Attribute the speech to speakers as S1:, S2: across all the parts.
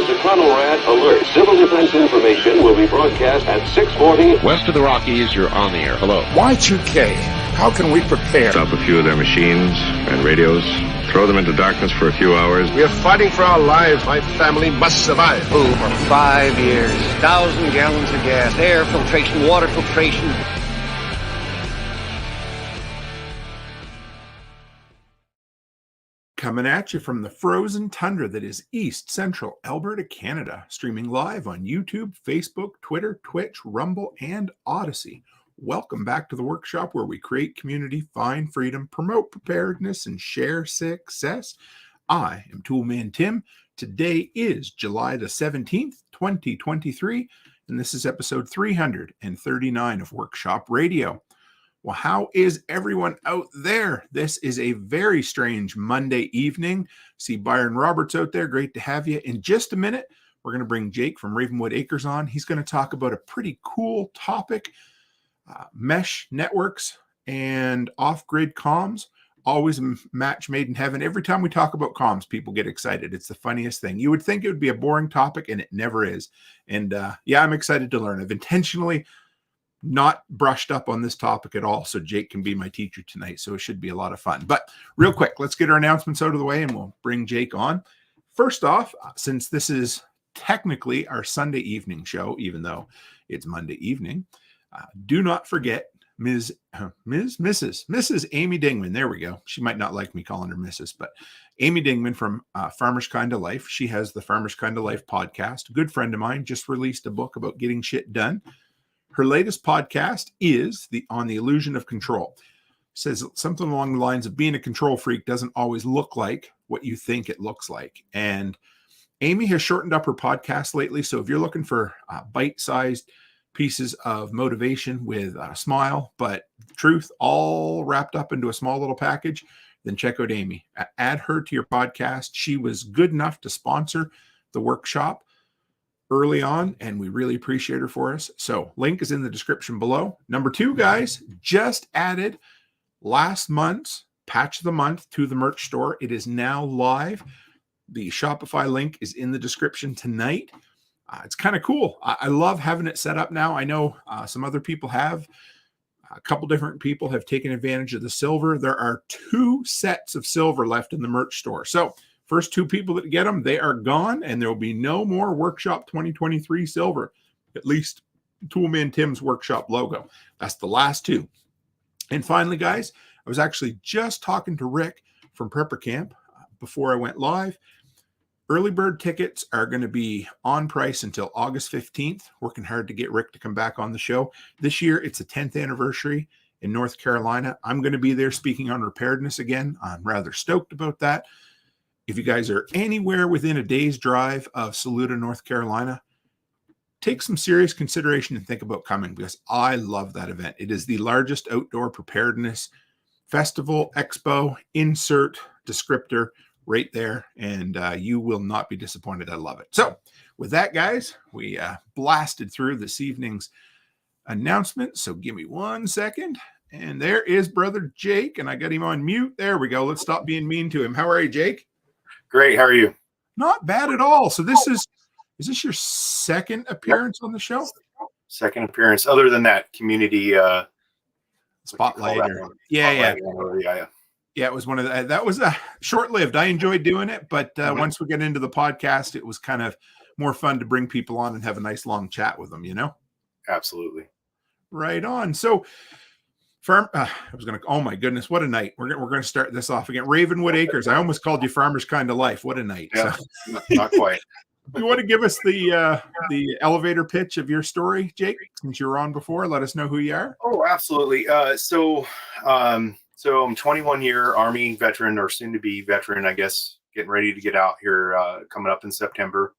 S1: is a Conrad alert. Civil defense information will be broadcast at 6:40.
S2: West of the Rockies, you're on the air. Hello.
S3: Y2K, how can we prepare?
S4: Stop a few of their machines and radios. Throw them into darkness for a few hours.
S3: We are fighting for our lives. My family must survive.
S5: Over 5 years, 1,000 gallons of gas, air filtration, water filtration.
S6: Coming at you from the frozen tundra that is East Central Alberta, Canada, streaming live on YouTube, Facebook, Twitter, Twitch, Rumble, and Odyssey. Welcome back to the workshop where we create community, find freedom, promote preparedness, and share success. I am Toolman Tim. Today is July the 17th, 2023, and this is episode 339 of Workshop Radio. Well, how is everyone out there? This is a very strange Monday evening. See Byron Roberts out there. Great to have you. In just a minute, we're going to bring Jake from Ravenwood Acres on. He's going to talk about a pretty cool topic, mesh networks and off-grid comms. Always a match made in heaven. Every time we talk about comms, people get excited. It's the funniest thing. You would think it would be a boring topic, and it never is. And yeah, I'm excited to learn. I've intentionally not brushed up on this topic at all, so Jake can be my teacher tonight, so it should be a lot of fun. But real quick, let's get our announcements out of the way and we'll bring Jake on. First off, since this is technically our Sunday evening show, even though it's Monday evening, do not forget Mrs. Amy Dingman. There we go. She might not like me calling her Mrs., but Amy Dingman from Farmers Kinda Life. She has the Farmers Kinda Life podcast. A good friend of mine just released a book about getting shit done. Her latest podcast is on the illusion of control. Says something along the lines of being a control freak doesn't always look like what you think it looks like. And Amy has shortened up her podcast lately. So if you're looking for bite-sized pieces of motivation with a smile, but truth all wrapped up into a small little package, then check out Amy. Add her to your podcast. She was good enough to sponsor the workshop early on, and we really appreciate her for us. So link is in the description below. Number 2, guys, just added last month's patch of the month to the merch store. It is now live. The Shopify link is in the description tonight. It's kind of cool. I love having it set up now. I know some other people have. A couple different people have taken advantage of the silver. There are 2 sets of silver left in the merch store. So first 2 people that get them, they are gone, and there will be no more Workshop 2023 silver, at least Toolman Tim's Workshop logo. That's the last 2. And finally, guys, I was actually just talking to Rick from Prepper Camp before I went live. Early bird tickets are going to be on price until August 15th. Working hard to get Rick to come back on the show. This year, it's the 10th anniversary in North Carolina. I'm going to be there speaking on preparedness again. I'm rather stoked about that. If you guys are anywhere within a day's drive of Saluda, North Carolina, take some serious consideration and think about coming, because I love that event. It is the largest outdoor preparedness festival, expo, insert descriptor right there, and you will not be disappointed. I love it. So with that, guys, we blasted through this evening's announcement. So give me 1 second. And there is brother Jake, and I got him on mute. There we go. Let's stop being mean to him. How are you, Jake?
S7: Great. How are you?
S6: Not bad at all. So this is this your second appearance on the show?
S7: Second appearance. Other than that, community
S6: spotlight. Yeah. It was one of the, that was short-lived. I enjoyed doing it, but once we get into the podcast, it was kind of more fun to bring people on and have a nice long chat with them, you know?
S7: Absolutely.
S6: Right on. So oh my goodness, what a night. We're going to start this off again. Ravenwood Acres. I almost called you Farmers Kinda Life. What a night.
S7: Yeah,
S6: so,
S7: not quite.
S6: You want to give us the elevator pitch of your story, Jake, since you were on before? Let us know who you are.
S7: Oh, absolutely. So I'm 21-year Army veteran, or soon to be veteran, I guess, getting ready to get out here coming up in September.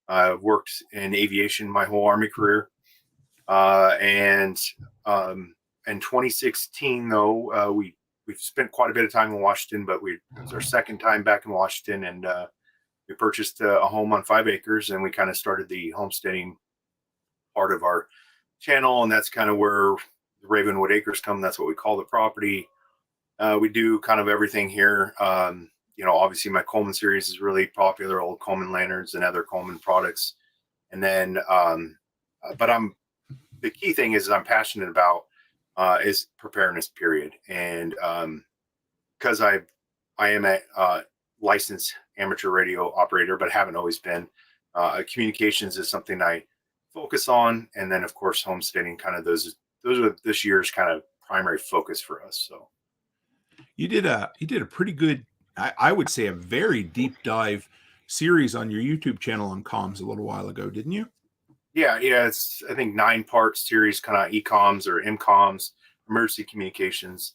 S7: I've worked in aviation my whole Army career. And in 2016, though, we've spent quite a bit of time in Washington, but it was our second time back in Washington, and we purchased a home on 5 acres, and we kind of started the homesteading part of our channel, and that's kind of where the Ravenwood Acres come. That's what we call the property. We do kind of everything here. obviously my Coleman series is really popular, old Coleman lanterns and other Coleman products. And then, but the key thing is I'm passionate about is preparedness, period. And because I am a licensed amateur radio operator, but haven't always been, communications is something I focus on. And then of course, homesteading, kind of those are this year's kind of primary focus for us. So
S6: you did a pretty good, I would say a very deep dive series on your YouTube channel on comms a little while ago, didn't you?
S7: Yeah. It's, I think, 9-part series, kind of ECOMS or MCOMS, emergency communications,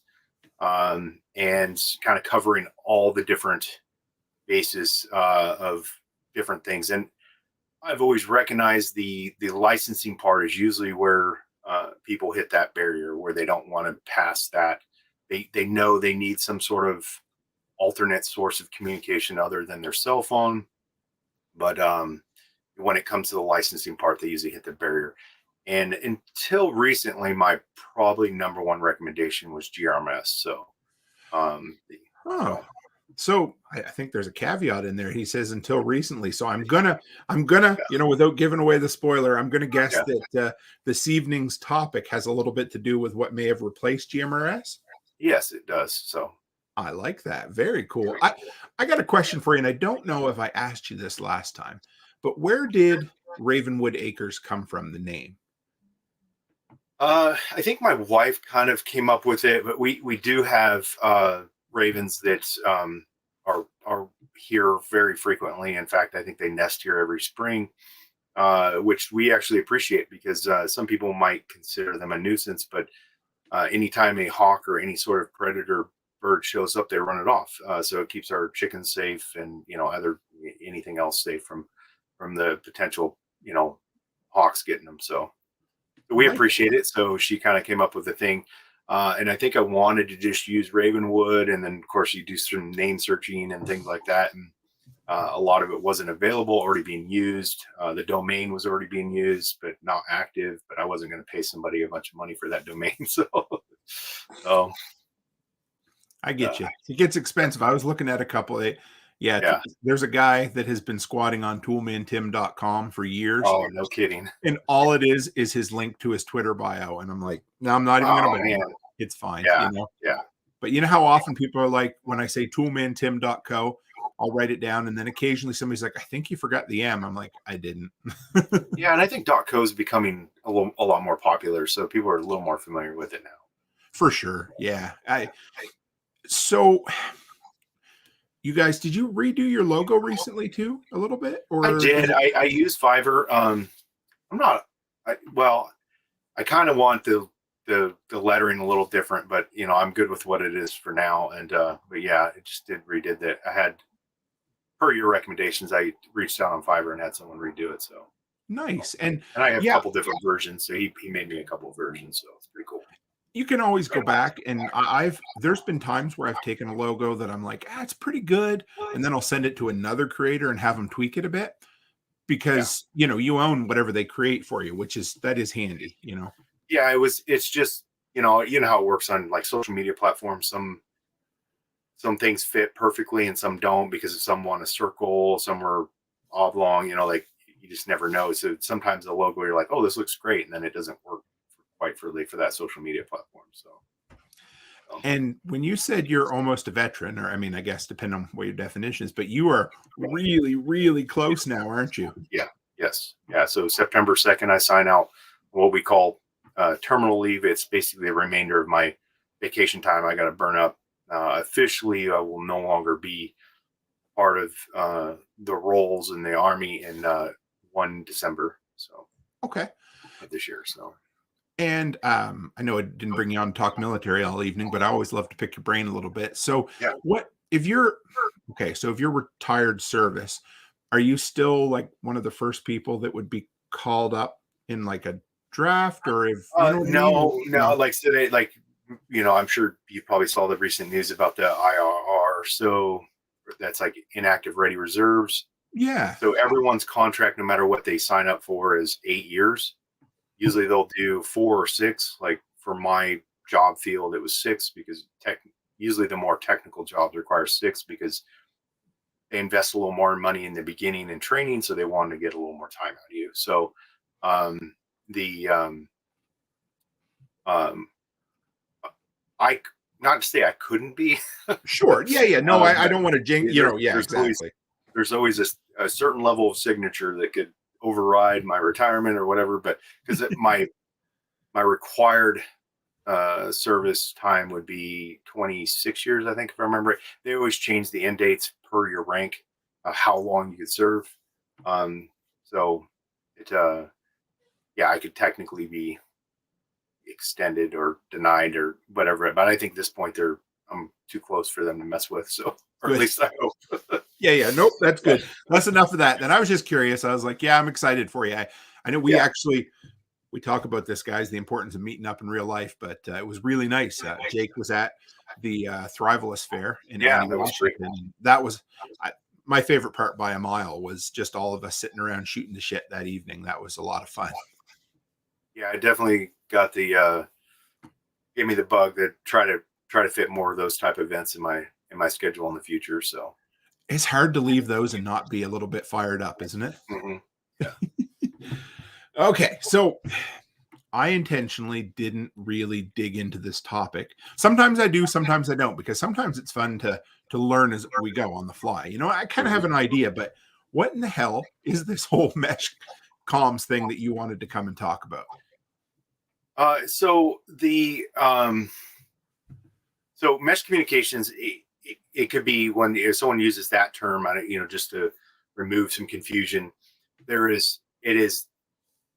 S7: and kind of covering all the different bases of different things. And I've always recognized the licensing part is usually where people hit that barrier, where they don't want to pass that. They know they need some sort of alternate source of communication other than their cell phone. But when it comes to the licensing part, they usually hit the barrier. And until recently, my probably number one recommendation was GRMS. So,
S6: so I think there's a caveat in there. He says until recently. So I'm gonna, without giving away the spoiler, I'm gonna guess that this evening's topic has a little bit to do with what may have replaced GMRS.
S7: Yes, it does. So
S6: I like that. Very cool. I got a question for you, and I don't know if I asked you this last time, but where did Ravenwood Acres come from, the name?
S7: I think my wife kind of came up with it, but we do have ravens that are here very frequently. In fact, I think they nest here every spring, which we actually appreciate, because some people might consider them a nuisance, but anytime a hawk or any sort of predator bird shows up, they run it off. So it keeps our chickens safe, and anything else safe from the potential hawks getting them. So we appreciate it. So she kind of came up with the thing. And I think I wanted to just use Ravenwood. And then, of course, you do some name searching and things like that. And a lot of it wasn't available, already being used. The domain was already being used, but not active. But I wasn't going to pay somebody a bunch of money for that domain. So
S6: I get you. It gets expensive. I was looking at a couple. There's a guy that has been squatting on toolmantim.com for years.
S7: Oh, no kidding.
S6: And all it is his link to his Twitter bio. And I'm like, no, I'm not even going to buy it. It's fine.
S7: Yeah.
S6: But you know how often people are like, when I say toolmantim.co, I'll write it down. And then occasionally somebody's like, I think you forgot the M. I'm like, I didn't.
S7: Yeah. And I think .co is becoming a lot more popular. So people are a little more familiar with it now.
S6: For sure. Yeah. So you guys, did you redo your logo recently too, a little bit? Or
S7: I did. I use Fiverr. I kind of want the lettering a little different, but I'm good with what it is for now. And but yeah, it just redid that. I had, per your recommendations, I reached out on Fiverr and had someone redo it. So
S6: nice. And
S7: I have a couple different versions. So he made me a couple of versions. So it's pretty cool.
S6: You can always go back, and there's been times where I've taken a logo that I'm like, it's pretty good, and then I'll send it to another creator and have them tweak it a bit, because you own whatever they create for you, that is handy.
S7: Yeah, it's just how it works on like social media platforms. Some things fit perfectly and some don't, because some want a circle, some are oblong. Like you just never know. So sometimes the logo, you're like, oh, this looks great, and then it doesn't work quite for that social media platform. So
S6: and when you said you're almost a veteran, or I guess depending on what your definition is, but you are really, really close now, aren't you?
S7: Yes. So September 2nd, I sign out what we call terminal leave. It's basically the remainder of my vacation time I got to burn up. Officially, I will no longer be part of the roles in the Army in 1 December. So
S6: okay,
S7: this year. So.
S6: And I know I didn't bring you on to talk military all evening, but I always love to pick your brain a little bit. So if you're retired service, are you still like one of the first people that would be called up in like a draft, or if
S7: no, like today, I'm sure you probably saw the recent news about the IRR. So that's like inactive ready reserves.
S6: Yeah.
S7: So everyone's contract, no matter what they sign up for, is 8 years. Usually they'll do 4 or 6. Like for my job field, it was 6, because usually the more technical jobs require 6, because they invest a little more money in the beginning in training, so they wanted to get a little more time out of you. So the I not to say I couldn't be.
S6: Sure. Yeah. No, I don't want to jinx,
S7: there-
S6: yeah,
S7: there's always-
S6: exactly.
S7: there's always a certain level of signature that could override my retirement or whatever, but because my required service time would be 26 years, I think, if I remember it. They always change the end dates per your rank, how long you could serve. So it yeah, I could technically be extended or denied or whatever, but I think at this point I'm too close for them to mess with, so, or
S6: Good.
S7: at least I hope.
S6: Yeah. Nope. That's good. That's enough of that. Then I was just curious. I was like, yeah, I'm excited for you. I know we talk about this, guys, the importance of meeting up in real life, but it was really nice. Jake was at the Thrivalist Fair in
S7: Yeah, that was great.
S6: Washington. And that was my favorite part by a mile was just all of us sitting around shooting the shit that evening. That was a lot of fun.
S7: Yeah, I definitely got the gave me the bug to try to fit more of those type of events in my schedule in the future. So
S6: it's hard to leave those and not be a little bit fired up, isn't it?
S7: mm-hmm. Yeah.
S6: Okay, so I intentionally didn't really dig into this topic. Sometimes I do, sometimes I don't, because sometimes it's fun to learn as we go on the fly. You know, I kind of have an idea, but what in the hell is this whole mesh comms thing that you wanted to come and talk about?
S7: So mesh communications, it could be when if someone uses that term, just to remove some confusion.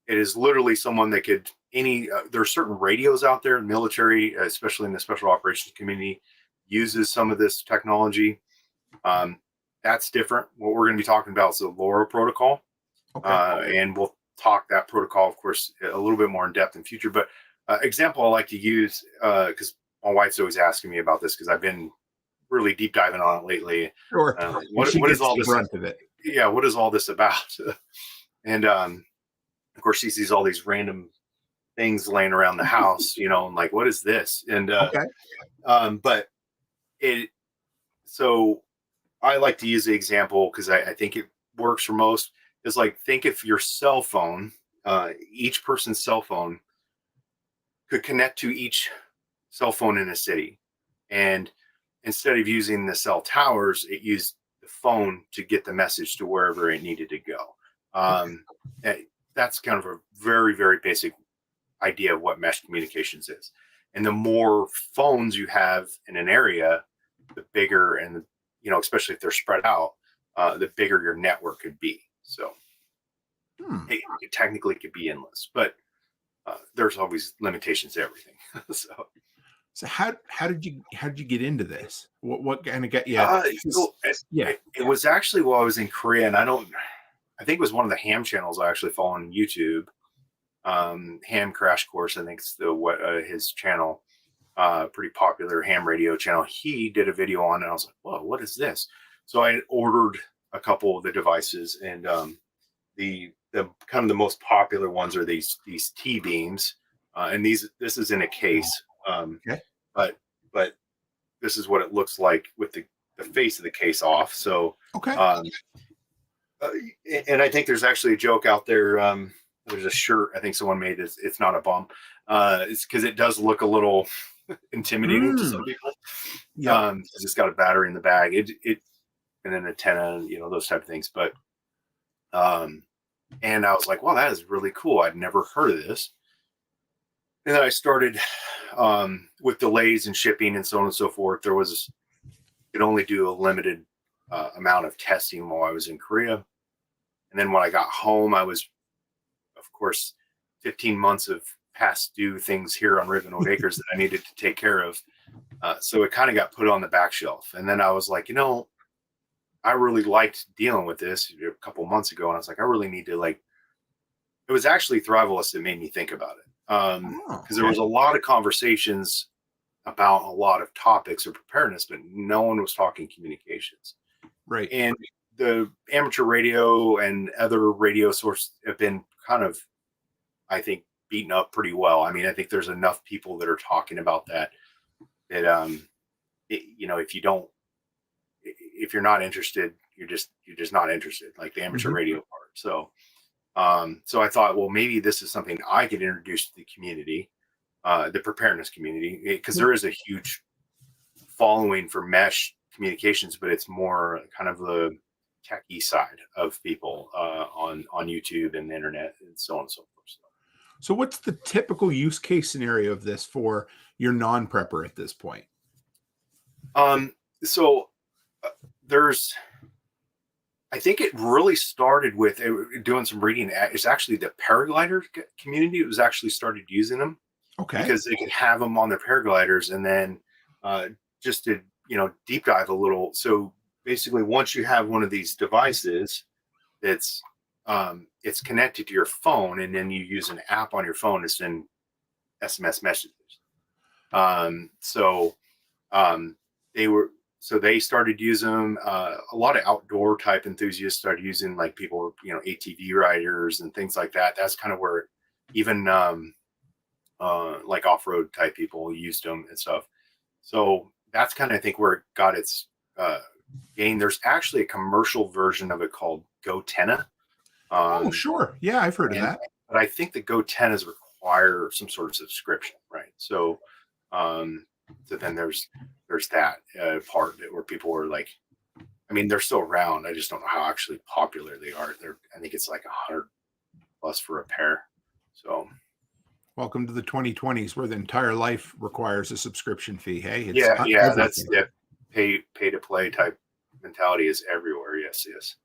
S7: It is literally someone that could there are certain radios out there, military, especially in the special operations community, uses some of this technology. That's different. What we're going to be talking about is the LoRa protocol. Okay. And we'll talk that protocol, of course, a little bit more in depth in future. But example I like to use, because my wife's always asking me about this because I've been really deep diving on it lately.
S6: Sure.
S7: What is all this?
S6: Brunt of it?
S7: Yeah, what is all this about? And of course, she sees all these random things laying around the house, and like, what is this? And but so I like to use the example because I think it works for most. Is like, think if your cell phone, each person's cell phone could connect to each cell phone in a city, and instead of using the cell towers, it used the phone to get the message to wherever it needed to go. That's kind of a very, very basic idea of what mesh communications is. And the more phones you have in an area, the bigger, and especially if they're spread out, the bigger your network could be. So it technically could be endless, but there's always limitations to everything.
S6: So how did you get into this? What kind of got you?
S7: It was actually while I was in Korea, and I think it was one of the ham channels I actually follow on YouTube. Ham Crash Course, I think it's his channel, pretty popular ham radio channel. He did a video on it. And I was like, whoa, what is this? So I ordered a couple of the devices, and the kind of the most popular ones are these T-beams, and this is in a case.
S6: Okay.
S7: But this is what it looks like with the face of the case off. So
S6: okay.
S7: And I think there's actually a joke out there. There's a shirt I think someone made. It's not a bump. It's because it does look a little intimidating to some people. Yeah. It's got a battery in the bag. It and an antenna, those type of things. But and I was like, wow, that is really cool. I'd never heard of this. And then I started with delays and shipping and so on and so forth. Could only do a limited amount of testing while I was in Korea. And then when I got home, I was, of course, 15 months of past due things here on Ravenwood Acres that I needed to take care of. So it kind of got put on the back shelf. And then I was like, I really liked dealing with this a couple months ago. And I was like, I really need to it was actually Thrivalist that made me think about it. Because there was a lot of conversations about a lot of topics of preparedness, but no one was talking communications.
S6: Right.
S7: And the amateur radio and other radio sources have been kind of, I think, beaten up pretty well. I mean, I think there's enough people that are talking about that if you're not interested, you're just not interested, like the amateur
S6: Mhm.
S7: radio part. So so I thought, well, maybe this is something I could introduce to the community, the preparedness community, because there is a huge following for mesh communications, but it's more kind of the techie side of people on YouTube and the internet and so on and so forth.
S6: So what's the typical use case scenario of this for your non-prepper at this point?
S7: So there's, I think it really started with doing some reading. It's actually the paraglider community was actually started using them
S6: Okay.
S7: because they could have them on their paragliders, and then just to deep dive a little. So basically, once you have one of these devices that's it's connected to your phone, and then you use an app on your phone to send SMS messages. They started using them. A lot of outdoor type enthusiasts started using, like people, ATV riders and things like that. That's kind of where even like off-road type people used them and stuff. So that's kind of, I think, where it got its gain. There's actually a commercial version of it called GoTenna.
S6: Oh, sure. Yeah, I've heard of that.
S7: But I think the GoTennas require some sort of subscription, right? So, so then there's that part where people are like, I mean, they're still around. I just don't know how actually popular they are. I think it's like $100+ for a pair. So,
S6: welcome to the 2020s, where the entire life requires a subscription fee. Hey, it's
S7: yeah, that's that pay to play type mentality is everywhere. Yes.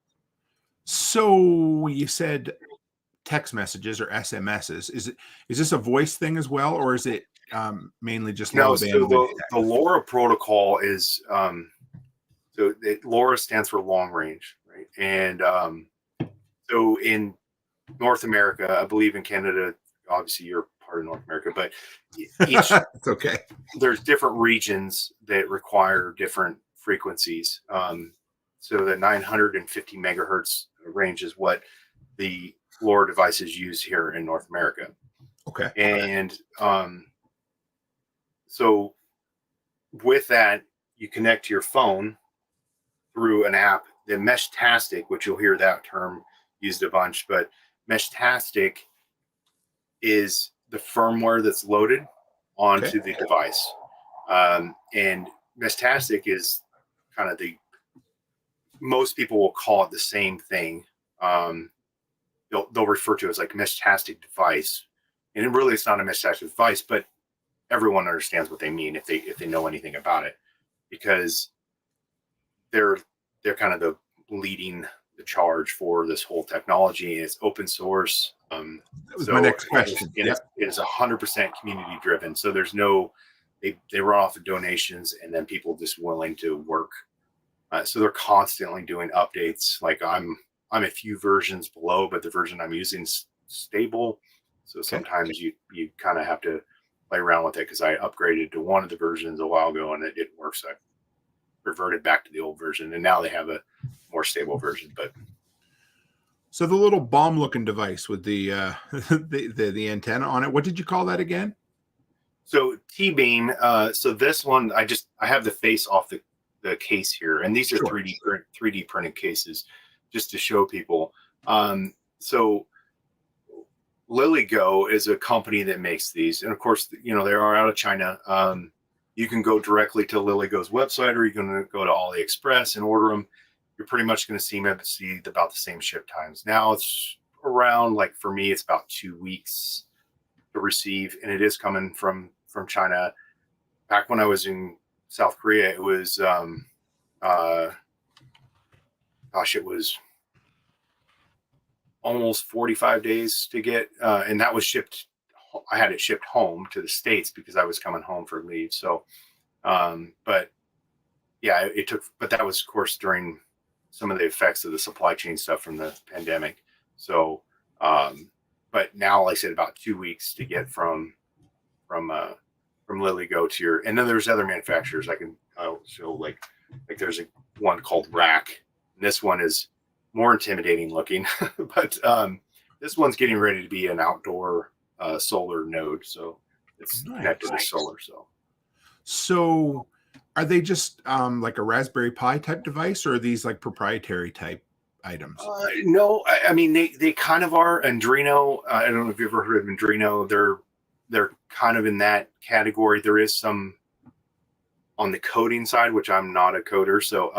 S6: So you said text messages or SMSs. Is this a voice thing as well, or is it mainly just
S7: no?
S6: low
S7: So
S6: bandwidth?
S7: the LoRa protocol is LoRa stands for long range, right? And so in North America, I believe in Canada, obviously you're part of North America, but
S6: It's okay.
S7: There's different regions that require different frequencies. So the 950 megahertz range is what the LoRa devices use here in North America.
S6: Okay.
S7: And so with that, you connect to your phone through an app, the Meshtastic, which you'll hear that term used a bunch, but Meshtastic is the firmware that's loaded onto the device. And Meshtastic is kind of most people will call it the same thing. They'll refer to it as like Meshtastic device. And really it's not a Meshtastic device, but everyone understands what they mean if they know anything about it, because they're kind of the leading the charge for this whole technology, and it's open source. That
S6: was my next question.
S7: It is 100% community driven. So there's no, they run off of donations and then people just willing to work. So they're constantly doing updates. Like I'm a few versions below, but the version I'm using is stable. So sometimes you kind of have to play around with it, because I upgraded to one of the versions a while ago and it didn't work. So I reverted back to the old version, and now they have a more stable version. But
S6: so the little bomb looking device with the the antenna on it, what did you call that again?
S7: So T-beam. So this one, I have the face off the case here, and these are 3D printed cases, just to show people. So LilyGo is a company that makes these, and of course, they are out of China. You can go directly to LilyGo's website, or you can go to AliExpress and order them. You're pretty much going to see about the same ship times. Now it's around, like for me, it's about 2 weeks to receive, and it is coming from China. Back when I was in South Korea, it was it was almost 45 days to get, and that was shipped. I had it shipped home to the States because I was coming home for leave. So, but yeah, it took, but that was, of course, during some of the effects of the supply chain stuff from the pandemic. So, but now, like I said, about 2 weeks to get from LilyGo to your, and then there's other manufacturers I'll show, like there's one called Rack. And this one is more intimidating looking, but this one's getting ready to be an outdoor solar node. So it's connected to solar. So
S6: Are they just like a Raspberry Pi type device, or are these like proprietary type items?
S7: No, I mean they kind of are. Arduino. I don't know if you've ever heard of Arduino. They're kind of in that category. There is some on the coding side, which I'm not a coder, so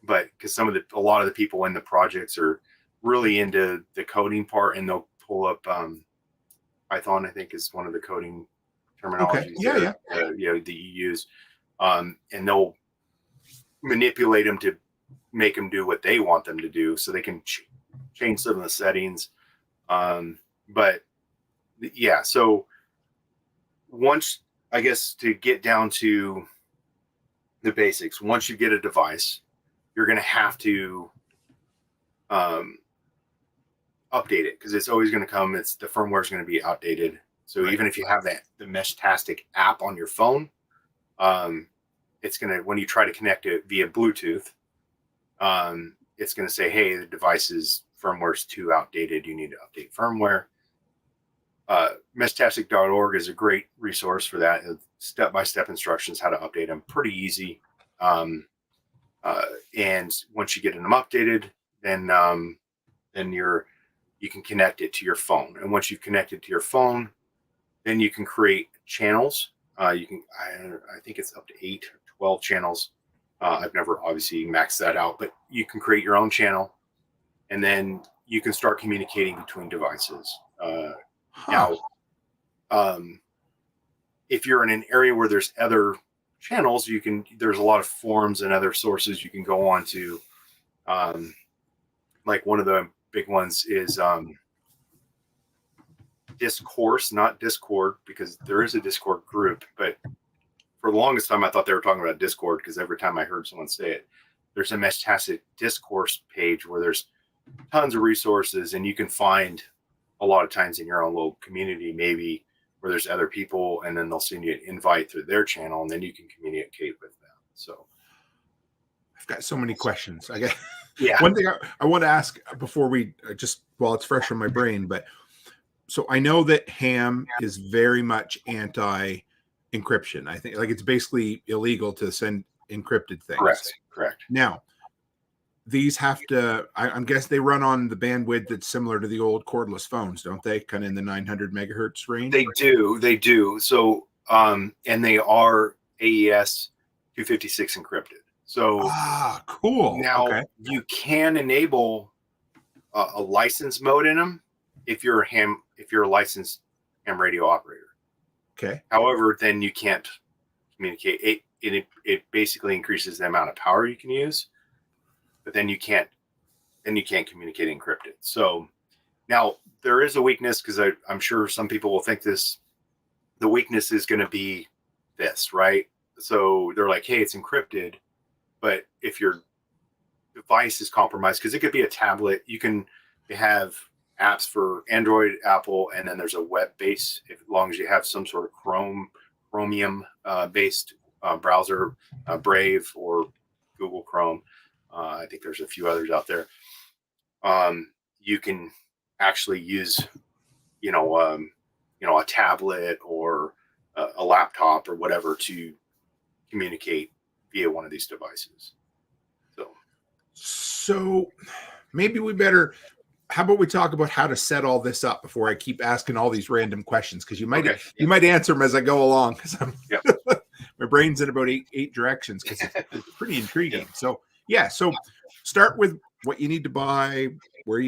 S7: but because a lot of the people in the projects are really into the coding part, and they'll pull up Python. I think is one of the coding terminologies.
S6: Yeah.
S7: that you use, and they'll manipulate them to make them do what they want them to do, so they can change some of the settings. But yeah, so once, I guess, to get down to the basics, once you get a device, you're going to have to update it, because it's always going to come. The firmware is going to be outdated. So even if you have the Meshtastic app on your phone, it's going to, when you try to connect it via Bluetooth, it's going to say, hey, the device's firmware is too outdated. You need to update firmware. Meshtastic.org is a great resource for that. Step-by-step instructions how to update them. Pretty easy. And once you get them updated, then you can connect it to your phone. And once you've connected to your phone, then you can create channels. I think it's up to 8 or 12 channels. I've never obviously maxed that out, but you can create your own channel, and then you can start communicating between devices. Now, if you're in an area where there's other channels, there's a lot of forums and other sources you can go on to. Like one of the big ones is Discourse, not Discord, because there is a Discord group, but for the longest time I thought they were talking about Discord, because every time I heard someone say it, there's a Meshtastic Discourse page where there's tons of resources, and you can find a lot of times in your own little community, maybe where there's other people, and then they'll send you an invite through their channel, and then you can communicate with them. So
S6: I've got so many questions. I guess
S7: yeah.
S6: One thing I want to ask before we while it's fresh on my brain, but so I know that ham is very much anti-encryption. I think like it's basically illegal to send encrypted things.
S7: Correct.
S6: Now, these have to, I'm guessing they run on the bandwidth that's similar to the old cordless phones, don't they? Kind of in the 900 megahertz range?
S7: They do. So, and they are AES 256 encrypted. So,
S6: cool.
S7: Now you can enable a license mode in them if you're a licensed ham radio operator.
S6: Okay.
S7: However, then you can't communicate. It basically increases the amount of power you can use, but then you can't communicate encrypted. So now there is a weakness, because I'm sure some people will think the weakness is going to be this, right? So they're like, hey, it's encrypted, but if your device is compromised, because it could be a tablet, you can have apps for Android, Apple, and then there's a web base, as long as you have some sort of Chromium based browser, Brave or Google Chrome. I think there's a few others out there. You can actually use, a tablet or a laptop or whatever to communicate via one of these devices.
S6: So maybe how about we talk about how to set all this up before I keep asking all these random questions? Because you might answer them as I go along, because my brain's in about eight directions, because it's pretty intriguing. So so start with what you need to buy, where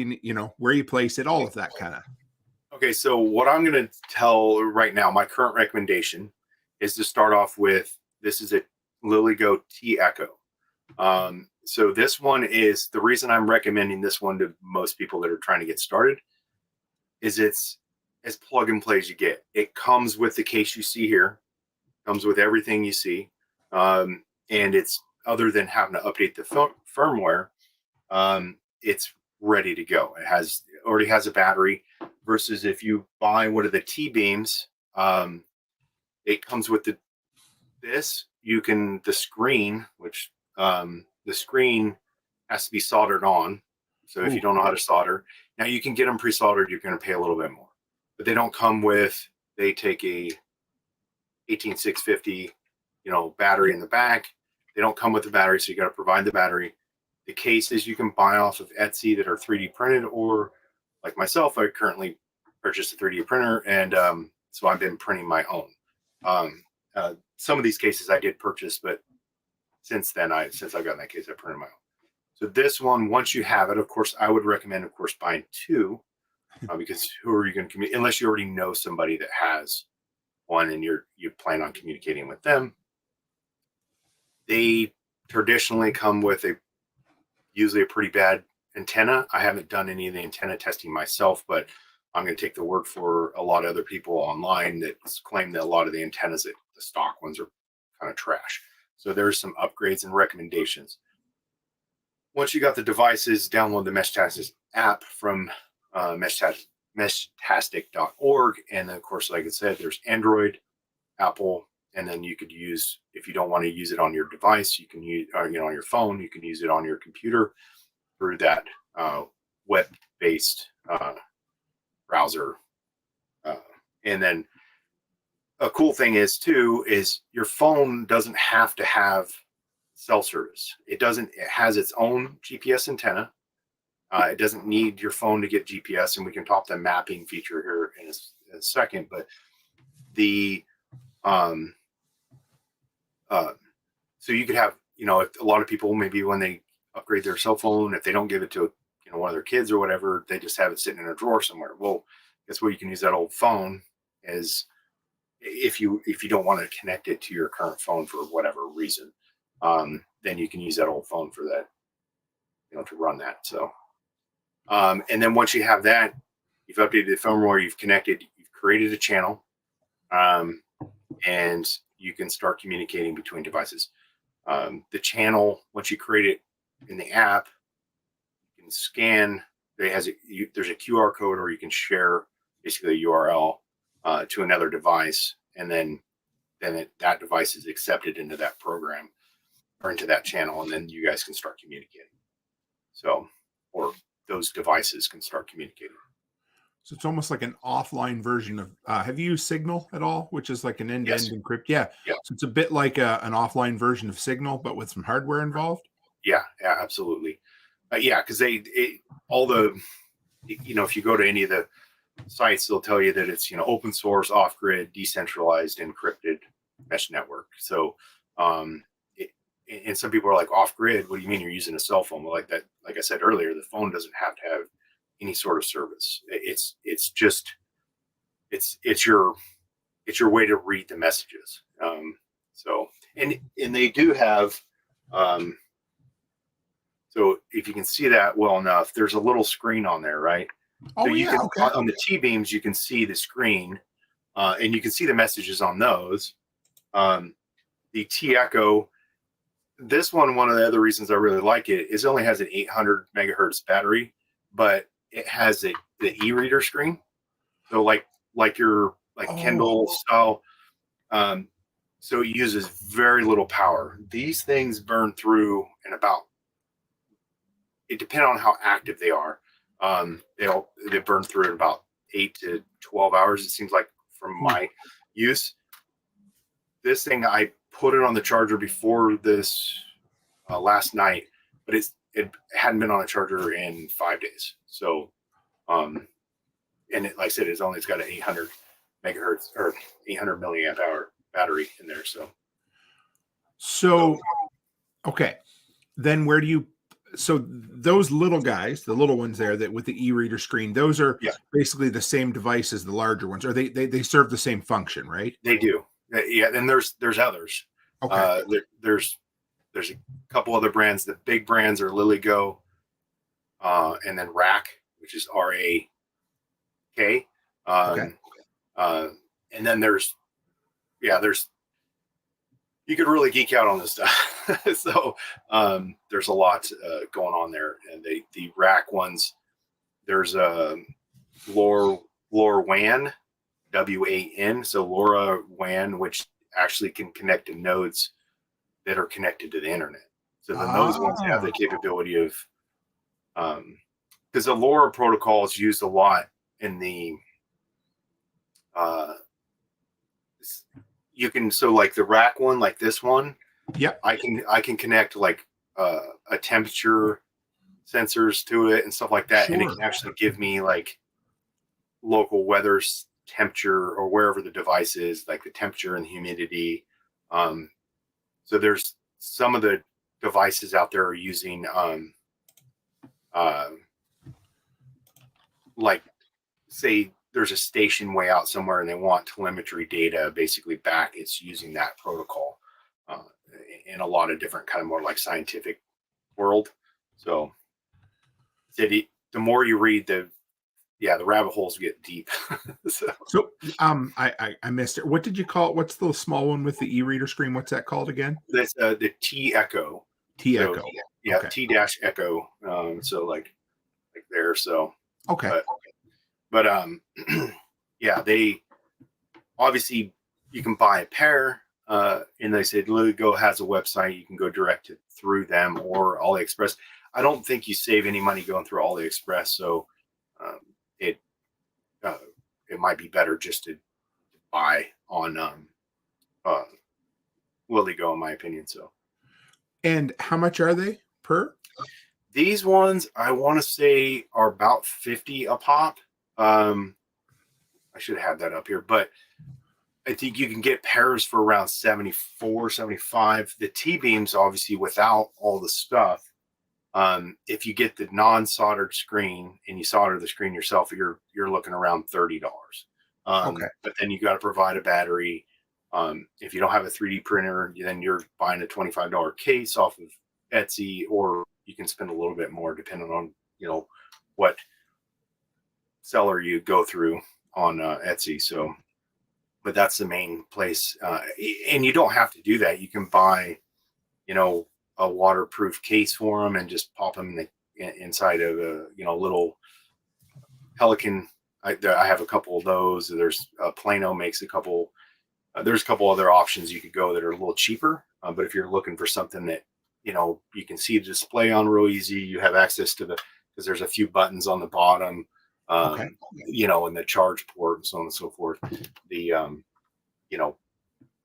S6: where you place it, all of that kind of.
S7: Okay, so what I'm going to tell right now, my current recommendation is to start off with, this is a LilyGo T Echo. So this one is, the reason I'm recommending this one to most people that are trying to get started is it's as plug and play as you get. It comes with the case you see here, comes with everything you see. And it's, other than having to update the firmware, it's ready to go. It already has a battery, versus if you buy one of the T-beams, it comes with the screen, which the screen has to be soldered on. So if you don't know how to solder, now you can get them pre-soldered, you're going to pay a little bit more, but they don't come with, they take a 18650 battery in the back. They don't come with the battery, so you got to provide the battery. The cases you can buy off of Etsy that are 3D printed, or like myself, I currently purchased a 3D printer, and so I've been printing my own. Some of these cases I did purchase, but since I've gotten that case, I printed my own. So this one, once you have it, of course, I would recommend, of course, buying two, because who are you going to communicate, unless you already know somebody that has one and you plan on communicating with them. They traditionally come with usually a pretty bad antenna. I haven't done any of the antenna testing myself, but I'm going to take the word for a lot of other people online that claim that a lot of the antennas, the stock ones, are kind of trash. So there's some upgrades and recommendations. Once you got the devices, download the Meshtastic app from meshtastic.org. And then, of course, like I said, there's Android, Apple, and then you could use, if you don't want to use it on your device, you can use, on your phone, you can use it on your computer through that web-based browser. And then a cool thing is your phone doesn't have to have cell service. It has its own GPS antenna. It doesn't need your phone to get GPS, and we can talk the mapping feature here in a second. But so you could have, if a lot of people, maybe when they upgrade their cell phone, if they don't give it to one of their kids or whatever, they just have it sitting in a drawer somewhere. Well, guess what? You can use that old phone as if you don't want to connect it to your current phone for whatever reason, then you can use that old phone for that, to run that. So, and then once you have that, you've updated the firmware, you've connected, you've created a channel, and you can start communicating between devices. The channel, once you create it in the app, you can scan. There's a QR code, or you can share basically a URL to another device, and then that device is accepted into that program or into that channel, and then you guys can start communicating. So, or those devices can start communicating.
S6: So it's almost like an offline version of, have you used Signal at all, which is like an end-to-end encrypt? Yeah. So it's a bit like an offline version of Signal, but with some hardware involved.
S7: Yeah, absolutely. Because if you go to any of the sites, they'll tell you that it's, open source, off-grid, decentralized, encrypted mesh network. So, and some people are like, off-grid, what do you mean you're using a cell phone? Well, like I said earlier, the phone doesn't have to have any sort of service. It's your way to read the messages. So they do have, so if you can see that well enough, there's a little screen on there, right?
S6: Oh,
S7: so
S6: okay.
S7: On the T-beams, you can see the screen, and you can see the messages on those. The T-Echo, this one of the other reasons I really like it is it only has an 800 megahertz battery, but it has the e-reader screen. So like Kindle style. So it uses very little power. These things burn through in it depends on how active they are. They burn through in about 8 to 12 hours, it seems like, from my use. This thing, I put it on the charger before this last night, but it hadn't been on a charger in 5 days. So, and like I said, it's got an 800 megahertz or 800 milliamp hour battery in there.
S6: So, okay. Then so those little guys, the little ones there that with the e-reader screen, those are basically the same device as the larger ones, or they serve the same function, right?
S7: They do. Yeah. And there's others.
S6: Okay.
S7: There's a couple other brands. The big brands are LilyGo, and then RAK, which is RAK. Okay. And then there's you could really geek out on this stuff. So there's a lot going on there. And the RAK ones, there's a LoRaWAN, WAN. So LoRaWAN, which actually can connect to nodes that are connected to the internet. So then those ones have the capability of, because the LoRa protocol is used a lot in the you can, so like the rack one, like this one,
S6: Yep.
S7: I can connect like a temperature sensors to it and stuff like that. And it
S6: Sure.
S7: can actually give me like local weather temperature or wherever the device is, like the temperature and humidity. So there's some of the devices out there are using like, say there's a station way out somewhere and they want telemetry data basically back. It's using that protocol in a lot of different kind of more like scientific world. So the more you read, the rabbit holes get deep.
S6: So I missed it. What did you call it? What's the small one with the e-reader screen? What's that called again?
S7: That's the T Echo.
S6: T-Echo.
S7: So, yeah,
S6: Okay.
S7: T-Echo. So like there. So
S6: Okay.
S7: but yeah, they obviously you can buy a pair. And they said LuGo has a website. You can go direct it through them or AliExpress. I don't think you save any money going through AliExpress, so it might be better just to buy on LuGo, in my opinion. So,
S6: And how much are they per?
S7: these ones I want to say are about 50 a pop. I should have that up here, but I think you can get pairs for around 74, 75. The T-beams, obviously, without all the stuff. If you get the non-soldered screen and you solder the screen yourself, you're looking around $30.
S6: Okay.
S7: But then you got to provide a battery. If you don't have a 3D printer, then you're buying a $25 case off of Etsy, or you can spend a little bit more depending on what seller you go through on Etsy. So. But that's the main place. And you don't have to do that. You can buy, a waterproof case for them and just pop them inside of a, little Pelican. I have a couple of those. There's Plano makes a couple. There's a couple other options you could go that are a little cheaper. But if you're looking for something that, you can see the display on real easy, you have access to because there's a few buttons on the bottom.
S6: Okay.
S7: And the charge port and so on and so forth. The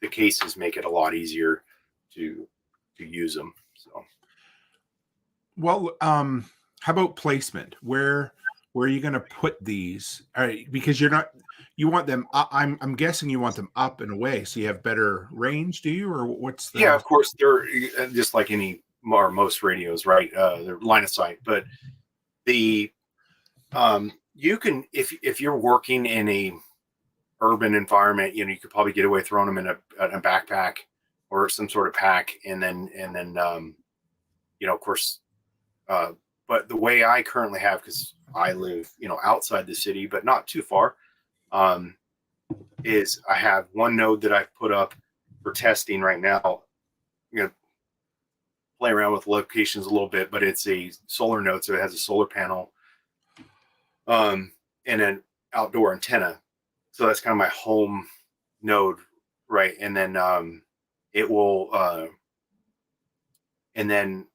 S7: cases make it a lot easier to use them. So,
S6: well, how about placement? Where are you going to put these? All right, because you want them. I'm guessing you want them up and away, so you have better range. Do you, or what's the?
S7: Yeah, of course. They're just like any or most radios, right? They're line of sight, but the you can if you're working in a urban environment, you could probably get away throwing them in a backpack or some sort of pack, and then of course. But the way I currently have, because I live outside the city, but not too far, is I have one node that I've put up for testing right now. Play around with locations a little bit, but it's a solar node, so it has a solar panel. And an outdoor antenna. So that's kind of my home node, right? And then it will, and then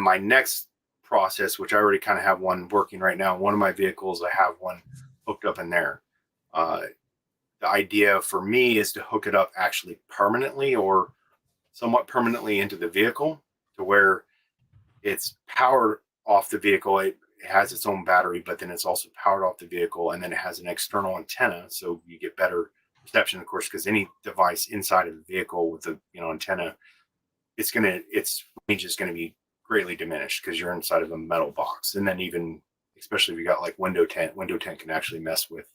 S7: my next process, which I already kind of have one working right now. One of my vehicles, I have one hooked up in there. The idea for me is to hook it up actually permanently or somewhat permanently into the vehicle to where it's powered off the vehicle. It has its own battery, but then it's also powered off the vehicle, and then it has an external antenna, so you get better reception, of course, because any device inside of the vehicle with a antenna, its range is going to be greatly diminished because you're inside of a metal box. And then even especially if you got like window tint can actually mess with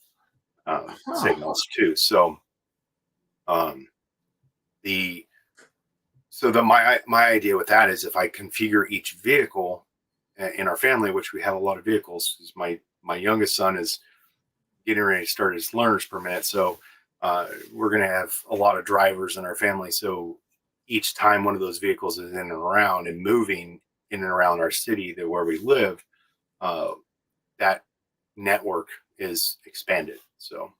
S7: signals too. So my idea with that is if I configure each vehicle in our family, which we have a lot of vehicles, is my youngest son is getting ready to start his learner's permit. So we're going to have a lot of drivers in our family. So each time one of those vehicles is in and around and moving in and around our city where we live, that network is expanded. So,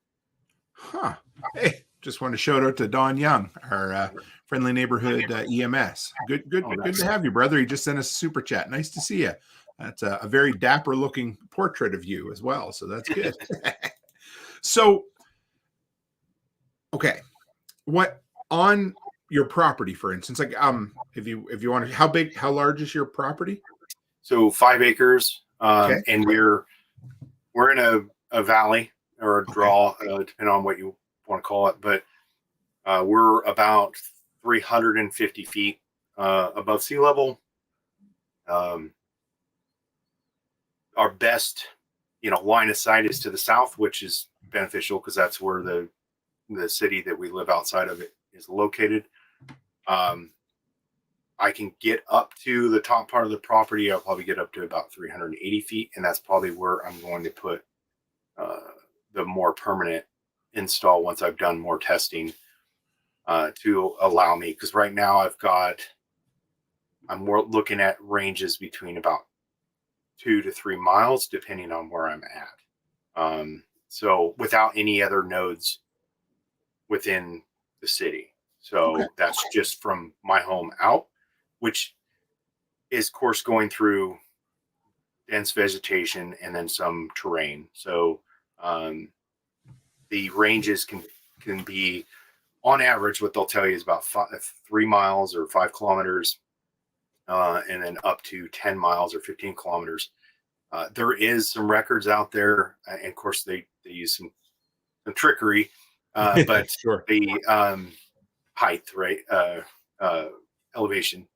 S6: Hey, just want to shout out to Don Young, our friendly neighborhood EMS. Good to have you, brother. He just sent us a super chat. Nice to see you. That's a very dapper looking portrait of you as well. So that's good. So Okay. What on your property, for instance, like if you want to, how large is your property?
S7: So 5 acres,
S6: Okay.
S7: and we're in a valley or a draw, depending on what you want to call it, but we're about 350 feet above sea level. Our best, line of sight is to the south, which is beneficial because that's where the city that we live outside of it is located. I can get up to the top part of the property. I'll probably get up to about 380 feet, and that's probably where I'm going to put the more permanent install once I've done more testing to allow me. Because right now I'm more looking at ranges between about 2 to 3 miles, depending on where I'm at. So without any other nodes within the city. So that's just from my home out, which is, of course, going through dense vegetation and then some terrain. So the ranges can be, on average, what they'll tell you is about 3 miles or 5 kilometers, and then up to 10 miles or 15 kilometers. There is some records out there, and of course they use some trickery, but
S6: Sure.
S7: the height, right, elevation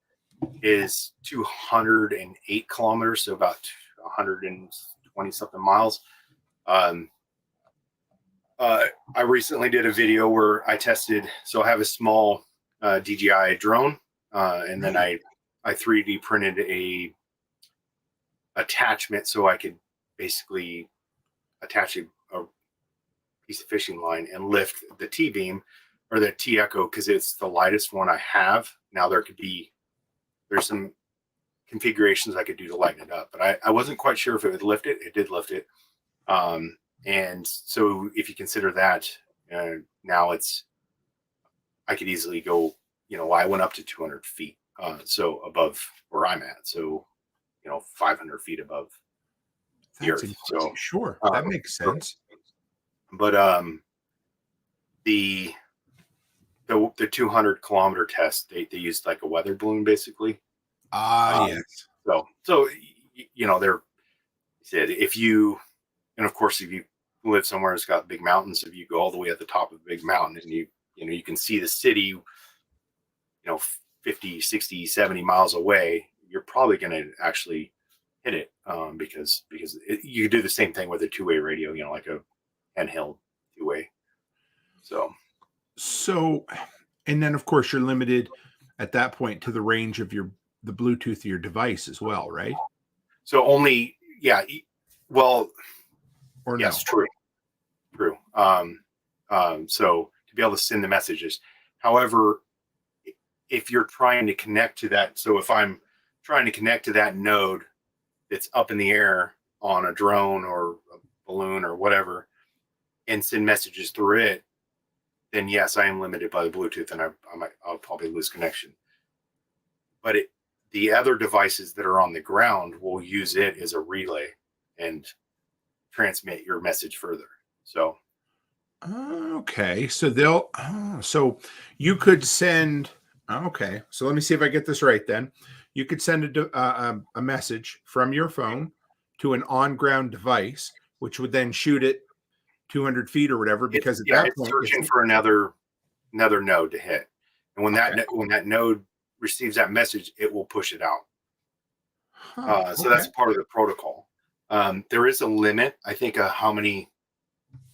S7: is 208 kilometers, so about 120 something miles. I recently did a video where I tested, so I have a small DJI drone, and then I 3D printed a attachment so I could basically attach a piece of fishing line and lift the T-beam or the T-Echo because it's the lightest one I have. Now there's some configurations I could do to lighten it up, but I wasn't quite sure if it would lift it. It did lift it. And so if you consider that, now I could easily go, I went up to 200 feet. So above where I'm at. So, 500 feet above the earth. So
S6: sure. That makes sense.
S7: But, the 200 kilometer test, they used like a weather balloon basically.
S6: Yes.
S7: So, they're said, and of course, if you live somewhere that's got big mountains, if you go all the way at the top of a big mountain and you can see the city, 50, 60, 70 miles away, you're probably going to actually hit it, because you do the same thing with a two-way radio, like a handheld two-way. So,
S6: and then of course you're limited at that point to the range of the Bluetooth of your device as well, right?
S7: So only, well,
S6: or
S7: yes,
S6: no?
S7: True. So to be able to send the messages. However, if you're trying to connect to that, so if I'm trying to connect to that node that's up in the air on a drone or a balloon or whatever, and send messages through it, then yes, I am limited by the Bluetooth, and I'll probably lose connection. But the other devices that are on the ground will use it as a relay and transmit your message further. So,
S6: okay, so so you could send. Okay, so let me see if I get this right. Then you could send a message from your phone to an on-ground device, which would then shoot it 200 feet or whatever. Because at that point,
S7: it's searching for another node to hit, and when that node receives that message, it will push it out. So that's part of the protocol. There is a limit, I think, how many,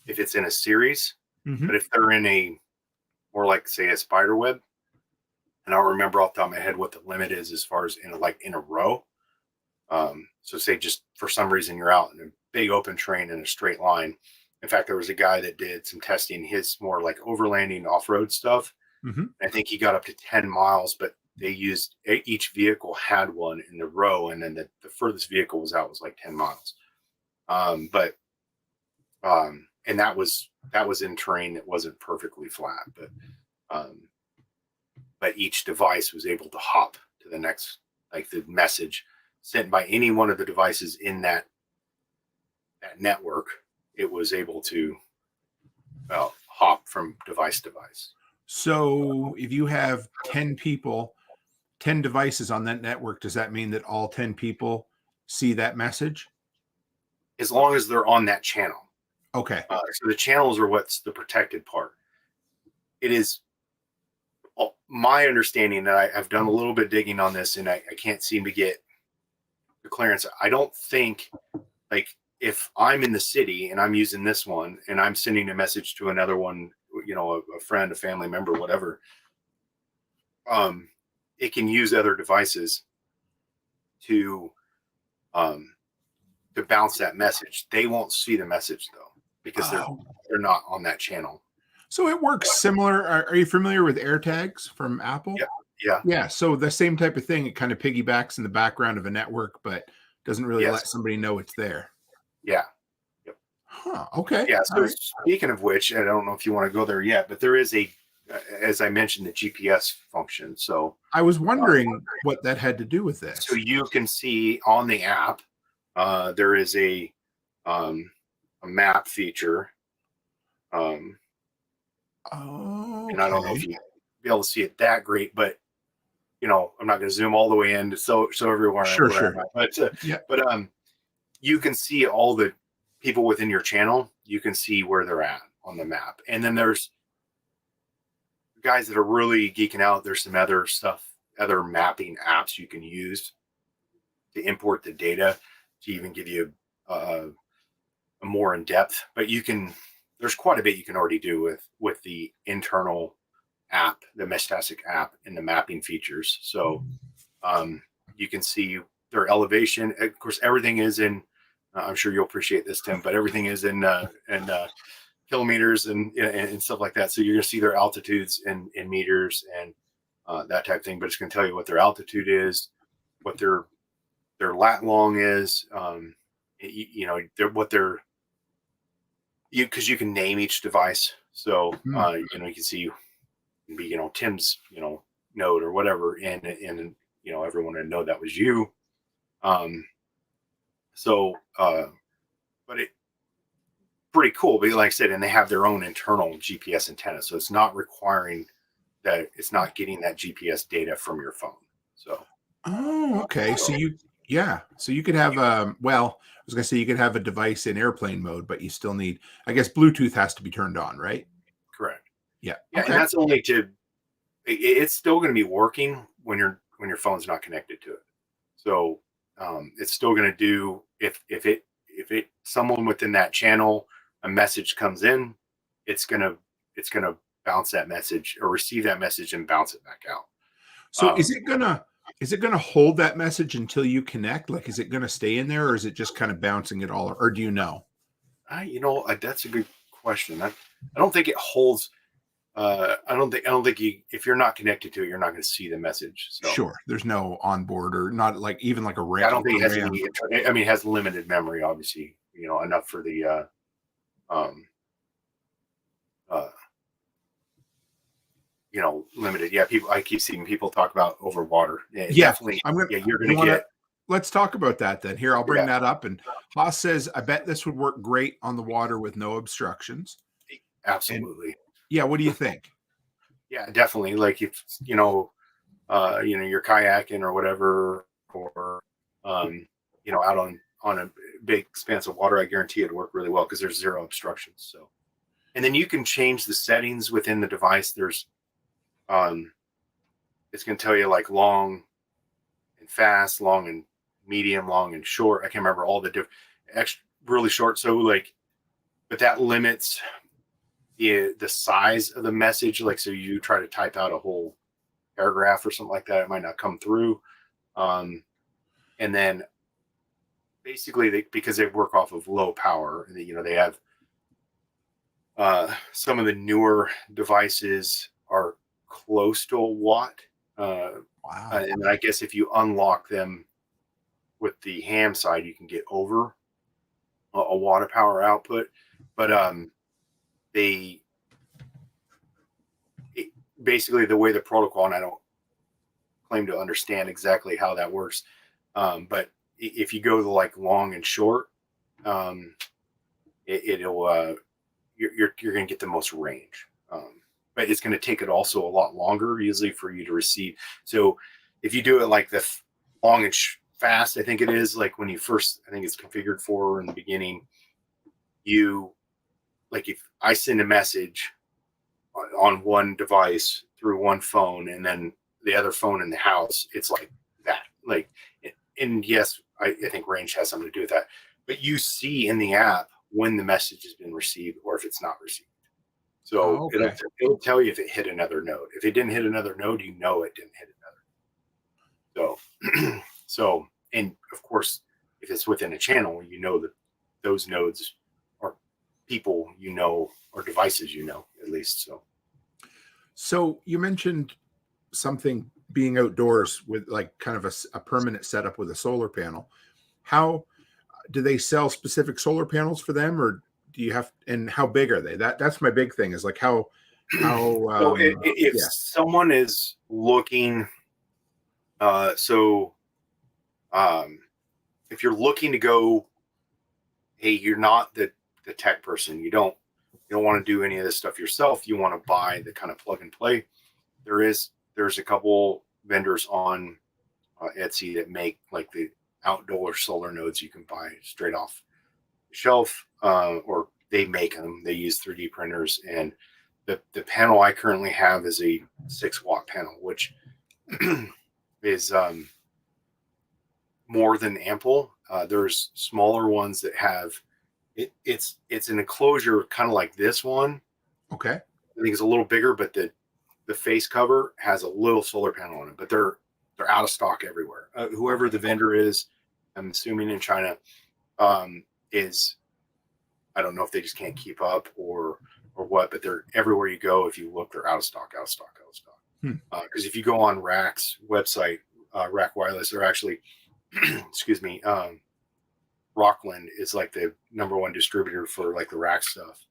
S7: if it's in a series, but if they're in a more like, say, a spider web, and I don't remember off the top of my head what the limit is as far as in a row. So say just for some reason you're out in a big open terrain in a straight line. In fact, there was a guy that did some testing, his more like overlanding off-road stuff. I think he got up to 10 miles, but they used, each vehicle had one in the row, and then the furthest vehicle was like 10 miles. And that was in terrain that wasn't perfectly flat, but each device was able to hop to the next, like the message sent by any one of the devices in that network. It was able to hop from device to device.
S6: So if you have 10 people, 10 devices on that network, does that mean that all 10 people see that message?
S7: As long as they're on that channel.
S6: Okay.
S7: So the channels are what's the protected part. It is my understanding that I've done a little bit of digging on this, and I can't seem to get the clearance. I don't think, like, if I'm in the city and I'm using this one and I'm sending a message to another one, you know, a friend, a family member, whatever, it can use other devices to bounce that message. They won't see the message though, because they're not on that channel.
S6: So it works similar. Are you familiar with AirTags from Apple?
S7: Yeah.
S6: So the same type of thing. It kind of piggybacks in the background of a network, but doesn't really let somebody know it's there.
S7: Yeah.
S6: Yep. Huh. Okay.
S7: Yeah. So speaking of which, I don't know if you want to go there yet, but there is as I mentioned, the GPS function. So
S6: I was wondering what that had to do with this.
S7: So you can see on the app, there is a map feature. And I don't know if you'll be able to see it that great, but you know, I'm not going to zoom all the way in to show everyone.
S6: Sure.
S7: But you can see all the people within your channel. You can see where they're at on the map. And then there's guys that are really geeking out. There's some other stuff, other mapping apps you can use to import the data to even give you a more in depth. But there's quite a bit you can already do with the internal app, the Mestastic app, and the mapping features. So you can see their elevation. Of course, everything is in. I'm sure you'll appreciate this, Tim, but everything is in kilometers and stuff like that. So you're going to see their altitudes in meters and that type of thing. But it's going to tell you what their altitude is, what their lat long is. Because you can name each device. So you can see, Tim's node or whatever, and everyone would know that was you. But it pretty cool. But like I said, and they have their own internal GPS antenna, so it's not requiring that, it's not getting that GPS data from your phone. So
S6: okay. So you could have I was gonna say you could have a device in airplane mode, but you still need, I guess, Bluetooth has to be turned on, right?
S7: Correct.
S6: Yeah.
S7: Okay. And that's only it's still going to be working when your phone's not connected to it. So it's still going to do, if someone within that channel, a message comes in, it's gonna bounce that message or receive that message and bounce it back out.
S6: So is it gonna hold that message until you connect? Like, is it gonna stay in there, or is it just kind of bouncing it all? Or do you know?
S7: That's a good question. I don't think it holds. I don't think if you're not connected to it, you're not going to see the message. So.
S6: Sure. There's no onboard, or not like even like a RAM.
S7: I don't think it has any. I mean, it has limited memory, obviously. Enough for the limited. Yeah, I keep seeing people talk about over water. Definitely. You're going to get.
S6: Let's talk about that then. Here, I'll bring that up. And Haas says, I bet this would work great on the water with no obstructions.
S7: Absolutely.
S6: And, what do you think?
S7: Yeah, definitely. Like if you're kayaking or whatever, or out on a big expanse of water, I guarantee it'd work really well because there's zero obstructions. So, and then you can change the settings within the device. There's it's going to tell you like long and fast, long and medium, long and short. I can't remember all the different, really short. So but that limits the size of the message. Like, so you try to type out a whole paragraph or something like that, it might not come through. And then basically because they work off of low power, they have some of the newer devices are close to a watt.
S6: Wow.
S7: And I guess if you unlock them with the ham side, you can get over a watt of power output. But basically the way the protocol, and I don't claim to understand exactly how that works, but if you go to like long and short, it'll you're going to get the most range. But it's going to take it also a lot longer usually for you to receive. So if you do it like the long and fast, I think it is, like when you first, I think it's configured for in the beginning, if I send a message on one device through one phone and then the other phone in the house, it's like that. Like, and yes, I think range has something to do with that. But you see in the app when the message has been received or if it's not received. So it'll tell you if it hit another node. If it didn't hit another node, you know it didn't hit another. So and of course, if it's within a channel, you know that those nodes are people you know or devices you know at least.
S6: So you mentioned something being outdoors with like kind of a permanent setup with a solar panel. How do they sell specific solar panels for them, or do you have, and how big are they? That's my big thing is like how
S7: so if someone is looking, if you're looking to go, hey, you're not the tech person, you don't want to do any of this stuff yourself, you want to buy the kind of plug and play, there's a couple vendors on Etsy that make like the outdoor solar nodes you can buy straight off the shelf, or they make them. They use 3D printers, and the panel I currently have is a 6-watt panel, which is more than ample. There's smaller ones that have it's an enclosure kind of like this one.
S6: Okay.
S7: I think it's a little bigger, but the face cover has a little solar panel on it, but they're out of stock everywhere. Whoever the vendor is, I'm assuming in China, is, I don't know if they just can't keep up or what, but they're everywhere you go. If you look, they're out of stock. Because if you go on Rack's website, Rack Wireless, they're actually, excuse me, Rockland is like the #1 distributor for like the Rack stuff.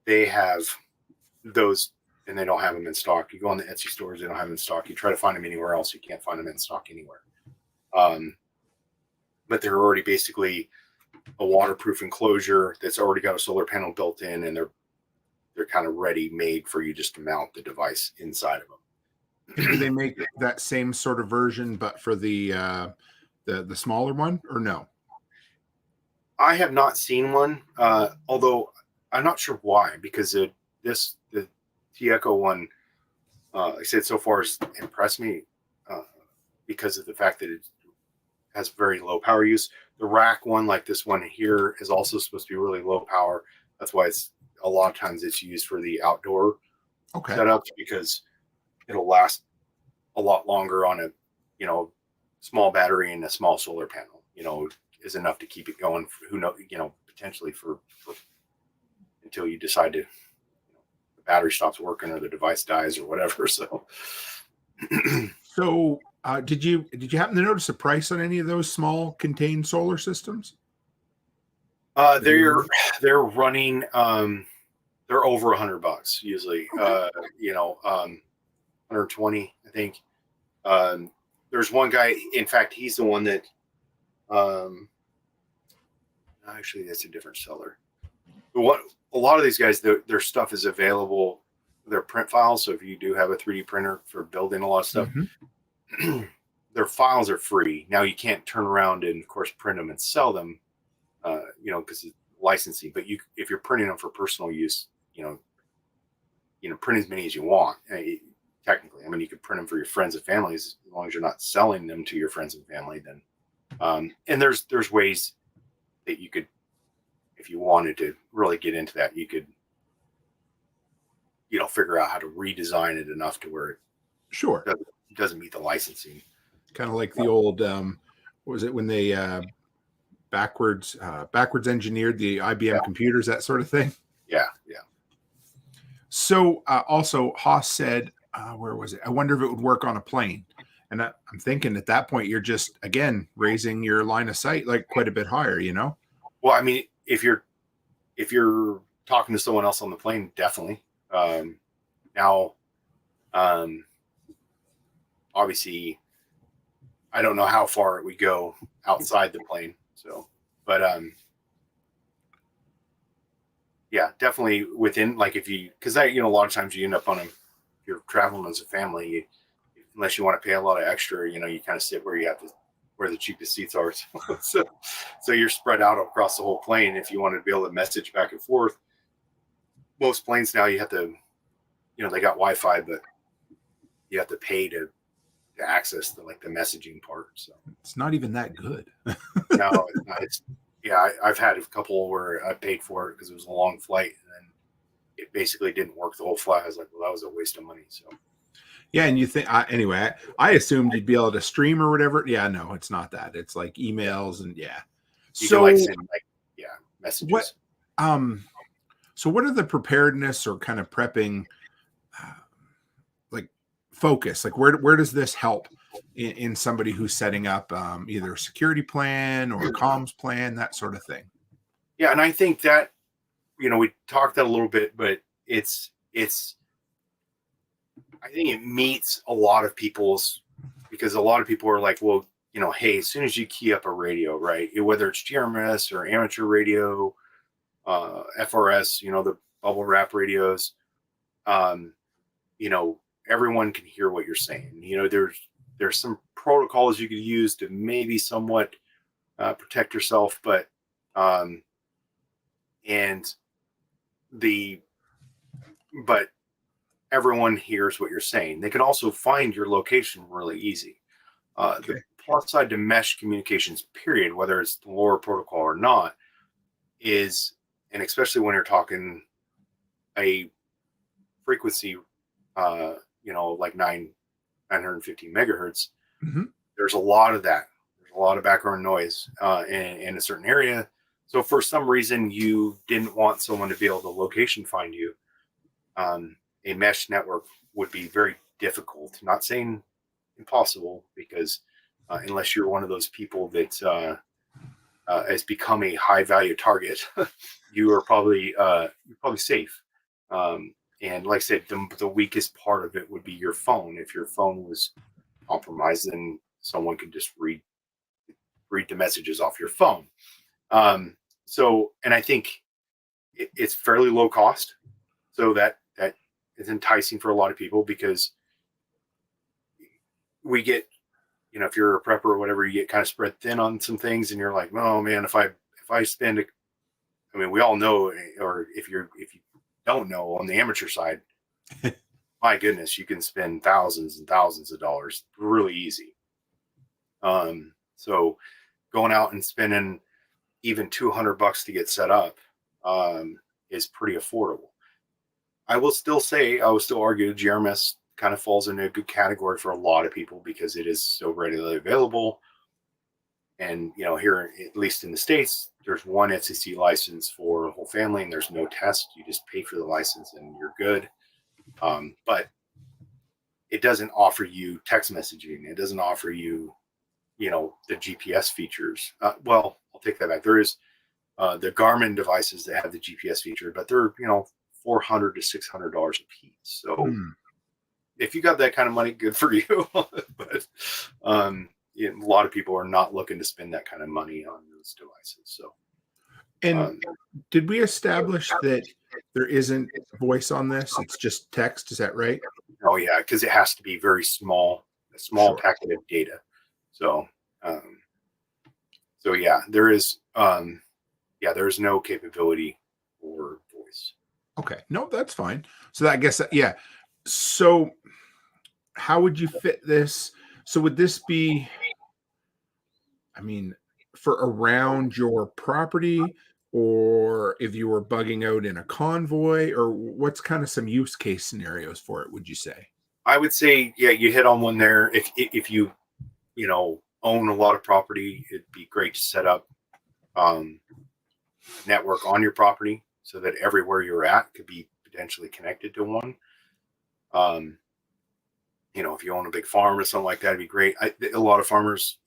S7: They have those, and they don't have them in stock. You go on the Etsy stores, they don't have them in stock. You try to find them anywhere else, you can't find them in stock anywhere. But they're already basically a waterproof enclosure that's already got a solar panel built in, and they're kind of ready made for you just to mount the device inside of them.
S6: And do they make that same sort of version, but for the smaller one, or no?
S7: I have not seen one, although I'm not sure why, because the T-Echo one, like I said, so far has impressed me because of the fact that it has very low power use. The Rack one, like this one here, is also supposed to be really low power. That's why it's a lot of times it's used for the outdoor setups, because it'll last a lot longer on a small battery and a small solar panel. Is enough to keep it going. Who knows? Potentially for until you decide to the battery stops working or the device dies or whatever. So,
S6: did you happen to notice a price on any of those small contained solar systems?
S7: They're running. They're over $100 usually. 120, I think. There's one guy. In fact, he's the one that. Actually, that's a different seller. But a lot of these guys, their stuff is available. Their print files. So if you do have a 3D printer for building a lot of stuff, their files are free. Now you can't turn around and, of course, print them and sell them, because of licensing. But if you're printing them for personal use, print as many as you want. Technically, I mean, you could print them for your friends and families as long as you're not selling them to your friends and family. Then, and there's ways that you could, if you wanted to really get into that, you could, figure out how to redesign it enough to where it doesn't meet the licensing.
S6: Kind of like the old, what was it when they backwards engineered the IBM computers, that sort of thing?
S7: Yeah.
S6: So also Haas said, where was it? I wonder if it would work on a plane. And I'm thinking at that point, you're just, again, raising your line of sight like quite a bit higher,
S7: Well, I mean, if you're talking to someone else on the plane, definitely. Now, obviously, I don't know how far it would go outside the plane. So, but yeah, definitely within, like, if you, because that, a lot of times you end up on them, if you're traveling as a family, unless you want to pay a lot of extra, you kind of sit where the cheapest seats are. So you're spread out across the whole plane. If you wanted to be able to message back and forth, most planes now you have to, they got Wi-Fi, but you have to pay to access the messaging part. So
S6: it's not even that good.
S7: No, it's not. I've had a couple where I paid for it because it was a long flight, and then it basically didn't work the whole flight. I was like, well, that was a waste of money. So
S6: yeah, and you think anyway? I assumed you'd be able to stream or whatever. Yeah, no, it's not that. It's like emails and yeah.
S7: You
S6: So
S7: can send messages.
S6: What so what are the preparedness or kind of prepping focus? Like where does this help in somebody who's setting up either a security plan or a comms plan, that sort of thing?
S7: Yeah, and I think that we talked that a little bit, but it's I think it meets a lot of people's, because a lot of people are like, well, hey, as soon as you key up a radio, right, whether it's GRMS or amateur radio, FRS, the bubble wrap radios, everyone can hear what you're saying. There's some protocols you could use to maybe somewhat protect yourself, but but everyone hears what you're saying. They can also find your location really easy.
S6: Okay.
S7: The plus side to mesh communications, period, whether it's the LoRa protocol or not, is, and especially when you're talking a frequency, like 950 megahertz,
S6: Mm-hmm.
S7: there's a lot of that. There's a lot of background noise in a certain area. So for some reason you didn't want someone to be able to location find you, a mesh network would be very difficult. Not saying impossible, because unless you're one of those people that has become a high value target, you are probably safe. And like I said, the weakest part of it would be your phone. If your phone was compromised, then someone could just read the messages off your phone. So, and I think it's fairly low cost, so that is enticing for a lot of people, because we get, if you're a prepper or whatever, you get kind of spread thin on some things, and you're like, oh man, if I spend we all know, or if you don't know, on the amateur side, my goodness, you can spend thousands and thousands of dollars really easy. So going out and spending even $200 to get set up is pretty affordable. I will still argue GRMS kind of falls into a good category for a lot of people, because it is so readily available. And, here, at least in the States, there's one FCC license for a whole family, and there's no test. You just pay for the license and you're good. But it doesn't offer you text messaging. It doesn't offer you, the GPS features. Well, I'll take that back. There is the Garmin devices that have the GPS feature, but they're, $400 to $600 a piece. So if you got that kind of money, good for you. But a lot of people are not looking to spend that kind of money on those devices. So,
S6: and did we establish that there isn't voice on this? It's just text. Is that right?
S7: Oh yeah, because it has to be very small, a small packet of data. So, yeah, there is, there's no capability for voice.
S6: Okay, no, that's fine. So I guess yeah. So how would you fit this? So would this be, for around your property, or if you were bugging out in a convoy, or what's kind of some use case scenarios for it, would you say?
S7: I would say, yeah, you hit on one there. If you, own a lot of property, it'd be great to set up network on your property so that everywhere you're at could be potentially connected to one. If you own a big farm or something like that, it'd be great. A lot of farmers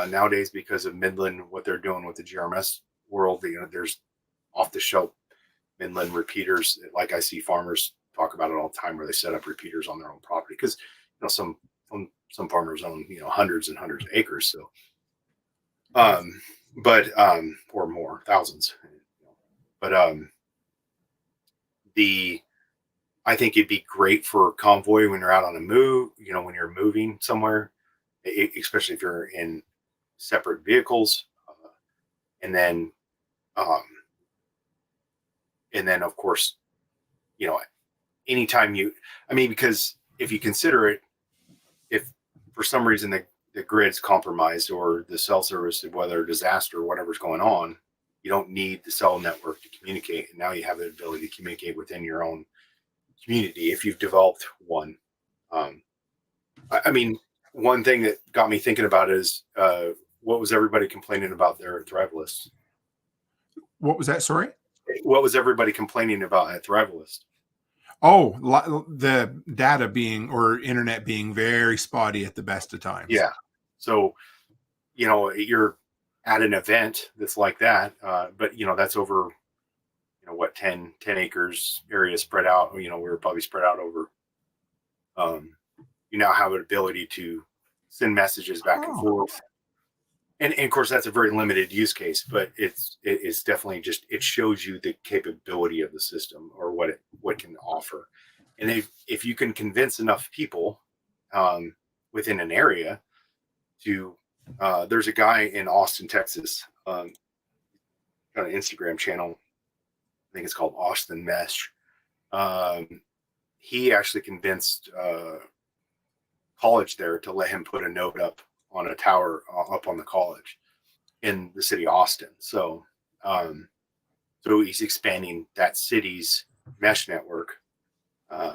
S7: nowadays, because of Midland, what they're doing with the GRMS world, there's off the shelf Midland repeaters. Like I see farmers talk about it all the time, where they set up repeaters on their own property, because some farmers own hundreds and hundreds of acres. So, or more, thousands. But I think it'd be great for convoy when you're out on a move, when you're moving somewhere, especially if you're in separate vehicles. And then, um, of course, anytime because if you consider it, if for some reason the grid's compromised or the cell service, whether disaster or whatever's going on, you don't need the cell network to communicate. And now you have the ability to communicate within your own community if you've developed one. One thing that got me thinking about is what was everybody complaining about there at Thrivalist?
S6: What was that? Sorry?
S7: What was everybody complaining about at Thrivalist?
S6: Oh, the data or internet being very spotty at the best of times.
S7: Yeah. So, you're at an event that's like that, but that's over, 10 acres area spread out. We were probably spread out over. You now have an ability to send messages back and forth, and of course that's a very limited use case, but it's definitely it shows you the capability of the system or what it can offer. And if you can convince enough people within an area to there's a guy in Austin, Texas, got an Instagram channel, I think it's called Austin Mesh. He actually convinced college there to let him put a node up on a tower up on the college in the city of Austin. So he's expanding that city's mesh network.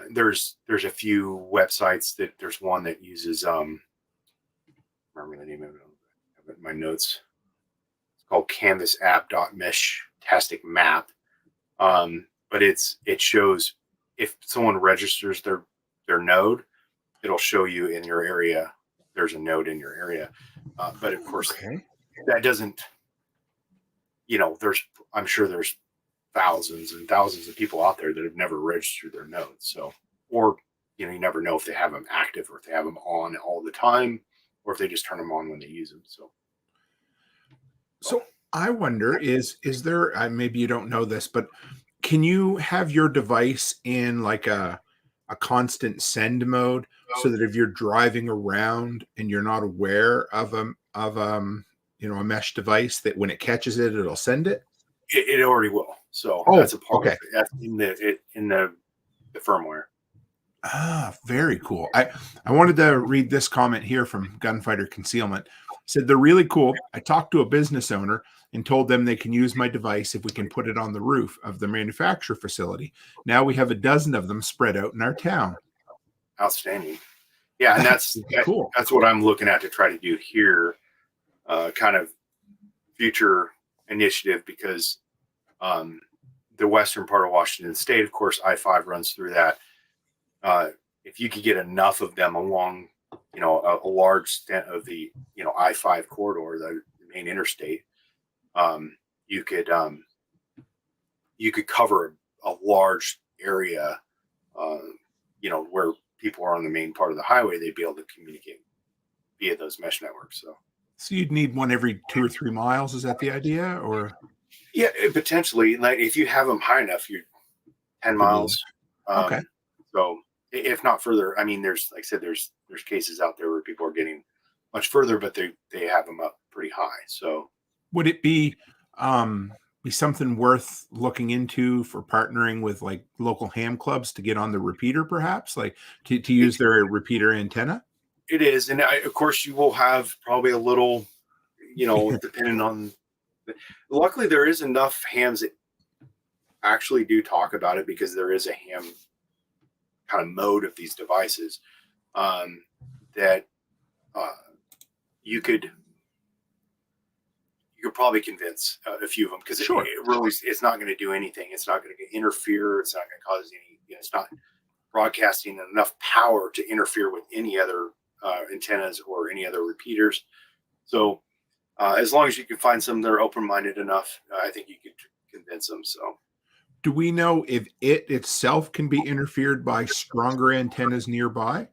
S7: There's a few websites there's one that uses remember the name of it. I have it in my notes. It's called canvasapp.mesh-tastic map. But it shows if someone registers their node, it'll show you in your area there's a node in your area. But of course, that doesn't, I'm sure there's thousands and thousands of people out there that have never registered their nodes. So, or, you never know if they have them active or if they have them on all the time, or if they just turn them on when they use them.
S6: So I wonder, is there, maybe you don't know this, but can you have your device in like a constant send mode so that if you're driving around and you're not aware of a mesh device, that when it catches it, it'll send it?
S7: It already will. So that's a part of it. That's in the firmware.
S6: Very cool. I wanted to read this comment here from Gunfighter Concealment. It said, they're really cool. I talked to a business owner and told them they can use my device if we can put it on the roof of the manufacturer facility. Now we have a dozen of them spread out in our town.
S7: Outstanding. Yeah, and that's cool. That's what I'm looking at to try to do here, kind of future initiative, because the western part of Washington State, of course, I-5 runs through that. If you could get enough of them along, a large extent of the, I-5 corridor, the main interstate, you could cover a large area, where people are on the main part of the highway, they'd be able to communicate via those mesh networks.
S6: So you'd need one every 2 or 3 miles. Is that the idea? Or
S7: yeah, potentially. Like if you have them high enough, you're 10 miles.
S6: Okay.
S7: So if not further, there's, like I said, there's cases out there where people are getting much further, but they have them up pretty high. So
S6: would it be something worth looking into for partnering with like local ham clubs to get on the repeater, perhaps, like to use their repeater antenna?
S7: It is. And of course you will have probably a little, depending on, luckily there is enough hams that actually do talk about it, because there is a ham kind of mode of these devices that you could probably convince a few of them, because it really, it's not going to do anything. It's not going to interfere. It's not going to cause any, it's not broadcasting enough power to interfere with any other antennas or any other repeaters. So as long as you can find some that are open-minded enough, I think you could convince them. So
S6: do we know if it itself can be interfered by stronger antennas nearby?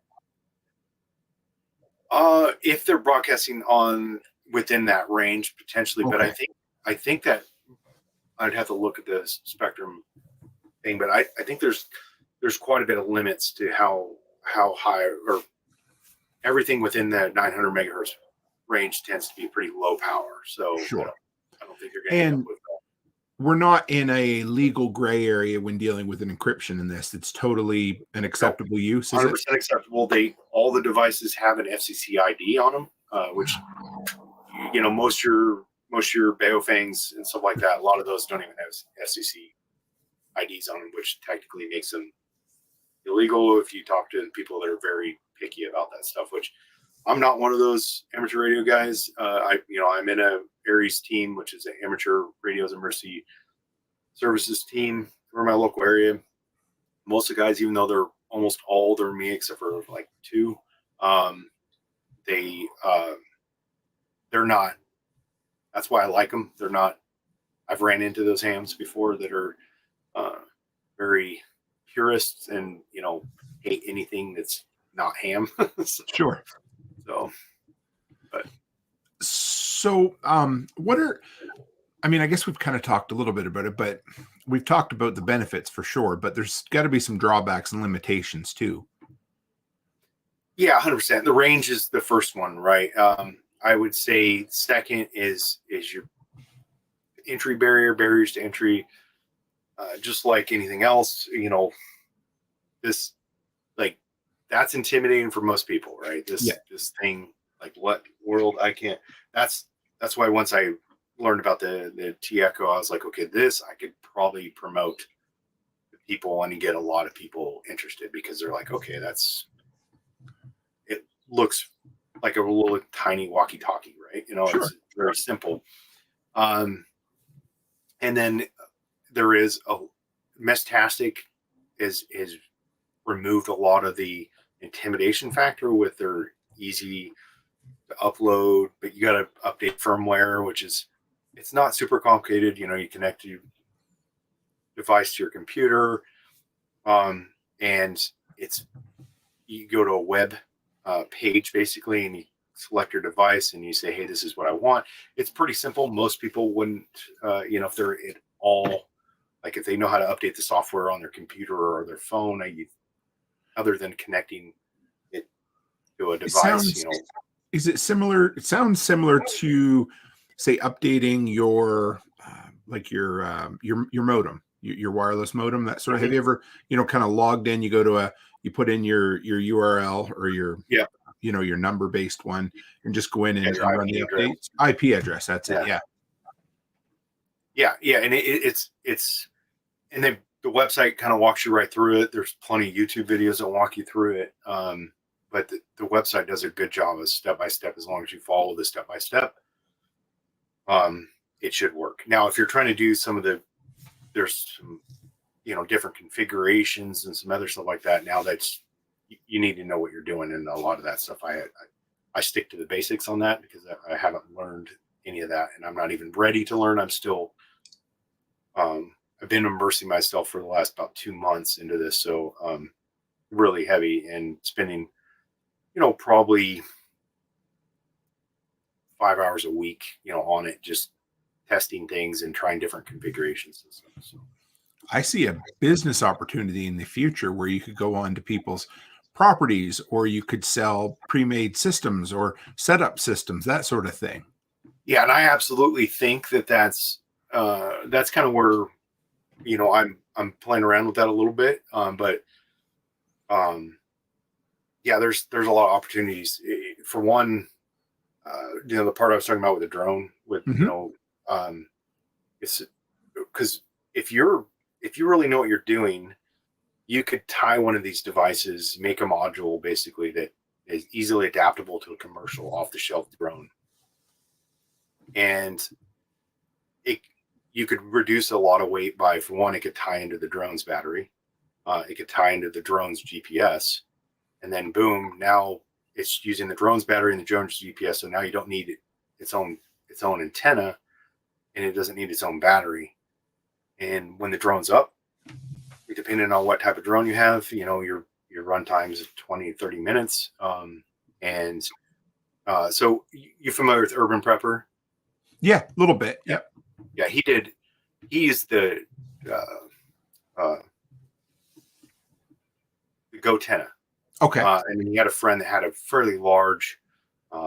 S7: If they're broadcasting on within that range, potentially, but I think that I'd have to look at the spectrum thing, but I think there's quite a bit of limits to how high, or everything within the 900 megahertz range tends to be pretty low power. So
S6: Sure.
S7: I don't think you're going to end up with that.
S6: We're not in a legal gray area when dealing with an encryption in this. It's totally an acceptable use.
S7: 100% acceptable. All the devices have an FCC ID on them, which, you know, most your Baofangs and stuff like that, a lot of those don't even have FCC IDs on them, which technically makes them illegal if you talk to people that are very picky about that stuff, which I'm not one of those amateur radio guys. I'm in a ARES team, which is an amateur radios and emergency services team for my local area. Most of the guys, even though they're almost all they're me except for like two, they're not. That's why I like them. They're not. I've ran into those hams before that are very purists and, you know, hate anything that's not ham.
S6: Sure. So, what are, I mean, I guess we've kind of talked a little bit about it, but we've talked about the benefits for sure, but there's got to be some drawbacks and limitations too.
S7: Yeah, 100%. The range is the first one, right? I would say second is your entry barriers to entry. Just like anything else, you know, that's intimidating for most people, right? This thing, like, what world I can't. That's why once I learned about the T-Echo, I was like, okay, this I could probably promote to people and get a lot of people interested, because they're like, okay, it looks like a little tiny walkie-talkie, right? You know, sure. It's very simple. And then there is a Mestastic is removed a lot of the intimidation factor with their easy to upload, but you got to update firmware, which is, it's not super complicated. You know, you connect your device to your computer, and you go to a web page basically, and you select your device and you say, hey, this is what I want. It's pretty simple. Most people wouldn't, if they're at all, like if they know how to update the software on their computer or their phone, other than connecting it to a device,
S6: Is it similar? It sounds similar to, say, updating your modem, your wireless modem, that sort of. Mm-hmm. Have you ever, kind of logged in? You go to you put in your URL or your your number based one, and just go in and run the updates. IP address. That's it. Yeah. Yeah. And it's and the website kind of walks you right through it. There's plenty of YouTube videos that walk you through it. But the website does a good job of step-by-step. As long as you follow the step-by-step, it should work. Now, if you're trying to do there's some, different configurations and some other stuff like that. Now you need to know what you're doing. And a lot of that stuff, I stick to the basics on that, because I haven't learned any of that, and I'm not even ready to learn. I'm still, I've been immersing myself for the last about 2 months into this. So, really heavy, and spending, probably 5 hours a week, on it, just testing things and trying different configurations and stuff. So I see a business opportunity in the future where you could go on to people's properties, or you could sell pre-made systems or setup systems, that sort of thing.
S7: Yeah. And I absolutely think that's kind of where, I'm playing around with that a little bit. Yeah, there's a lot of opportunities. For one, the part I was talking about with the drone, with mm-hmm. It's because if you really know what you're doing, you could tie one of these devices, make a module basically that is easily adaptable to a commercial off-the-shelf drone, and you could reduce a lot of weight by, for one, it could tie into the drone's battery, it could tie into the drone's GPS. And then boom, now it's using the drone's battery and the drone's GPS. So now you don't need its own antenna, and it doesn't need its own battery. And when the drone's up, depending on what type of drone you have, your run time is 20, 30 minutes. So you familiar with Urban Prepper?
S6: Yeah, a little bit. Yep.
S7: Yeah, he is the GoTenna.
S6: Okay.
S7: And then he had a friend that had a fairly large,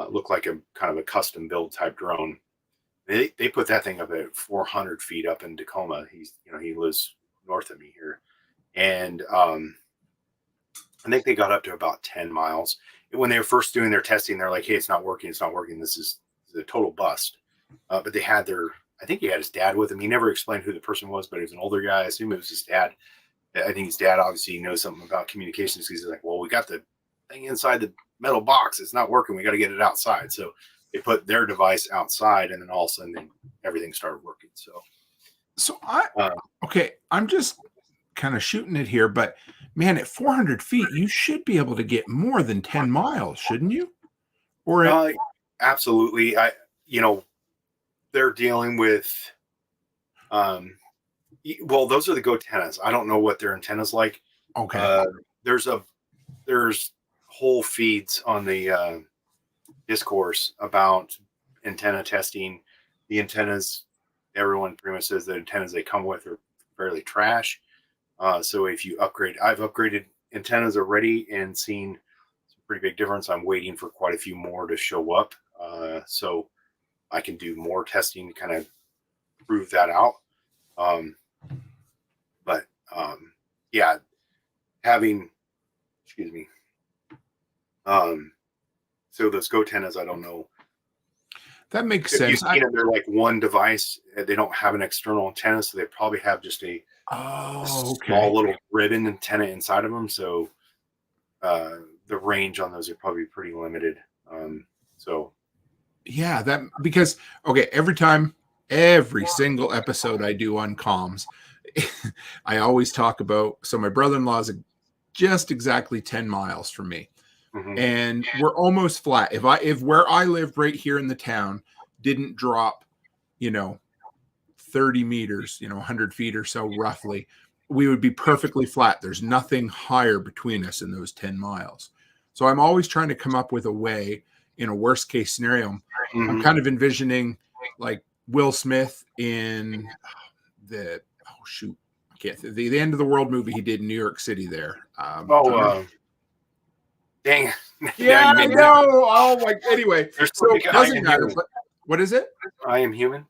S7: looked like a kind of a custom build type drone. They put that thing up at 400 feet up in Tacoma. He lives north of me here, and I think they got up to about 10 miles. When they were first doing their testing, they're like, "Hey, it's not working. It's not working. This is a total bust." But they had I think he had his dad with him. He never explained who the person was, but he was an older guy. I assume it was his dad. I think his dad obviously knows something about communications. He's like, "Well, we got the thing inside the metal box. It's not working. We got to get it outside." So they put their device outside, and then all of a sudden everything started working. So
S6: okay, I'm just kind of shooting it here, but man, at 400 feet, you should be able to get more than 10 miles, shouldn't you? Or
S7: absolutely. They're dealing with, well, those are the GoTennas. I don't know what their antenna's like.
S6: Okay.
S7: There's whole feeds on the discourse about antenna testing. The antennas, everyone pretty much says the antennas they come with are fairly trash. So if you upgrade, I've upgraded antennas already and seen some pretty big difference. I'm waiting for quite a few more to show up. So I can do more testing to kind of prove that out. Yeah, excuse me. So those GoTennas, I don't know.
S6: That makes sense.
S7: They're like one device. They don't have an external antenna, so they probably have just a small little ribbon antenna inside of them. So the range on those are probably pretty limited.
S6: Yeah, because every single episode I do on comms, I always talk about, so my brother-in-law is just exactly 10 miles from me.
S7: Mm-hmm.
S6: And we're almost flat. If where I live right here in the town didn't drop, 30 meters, 100 feet or so roughly, we would be perfectly flat. There's nothing higher between us in those 10 miles. So I'm always trying to come up with a way in a worst case scenario. Mm-hmm. I'm kind of envisioning like Will Smith in the end of the world movie he did in New York City there.
S7: Dang.
S6: Yeah, I know. Oh my. Anyway, so it doesn't matter. But what is it?
S7: I Am Human.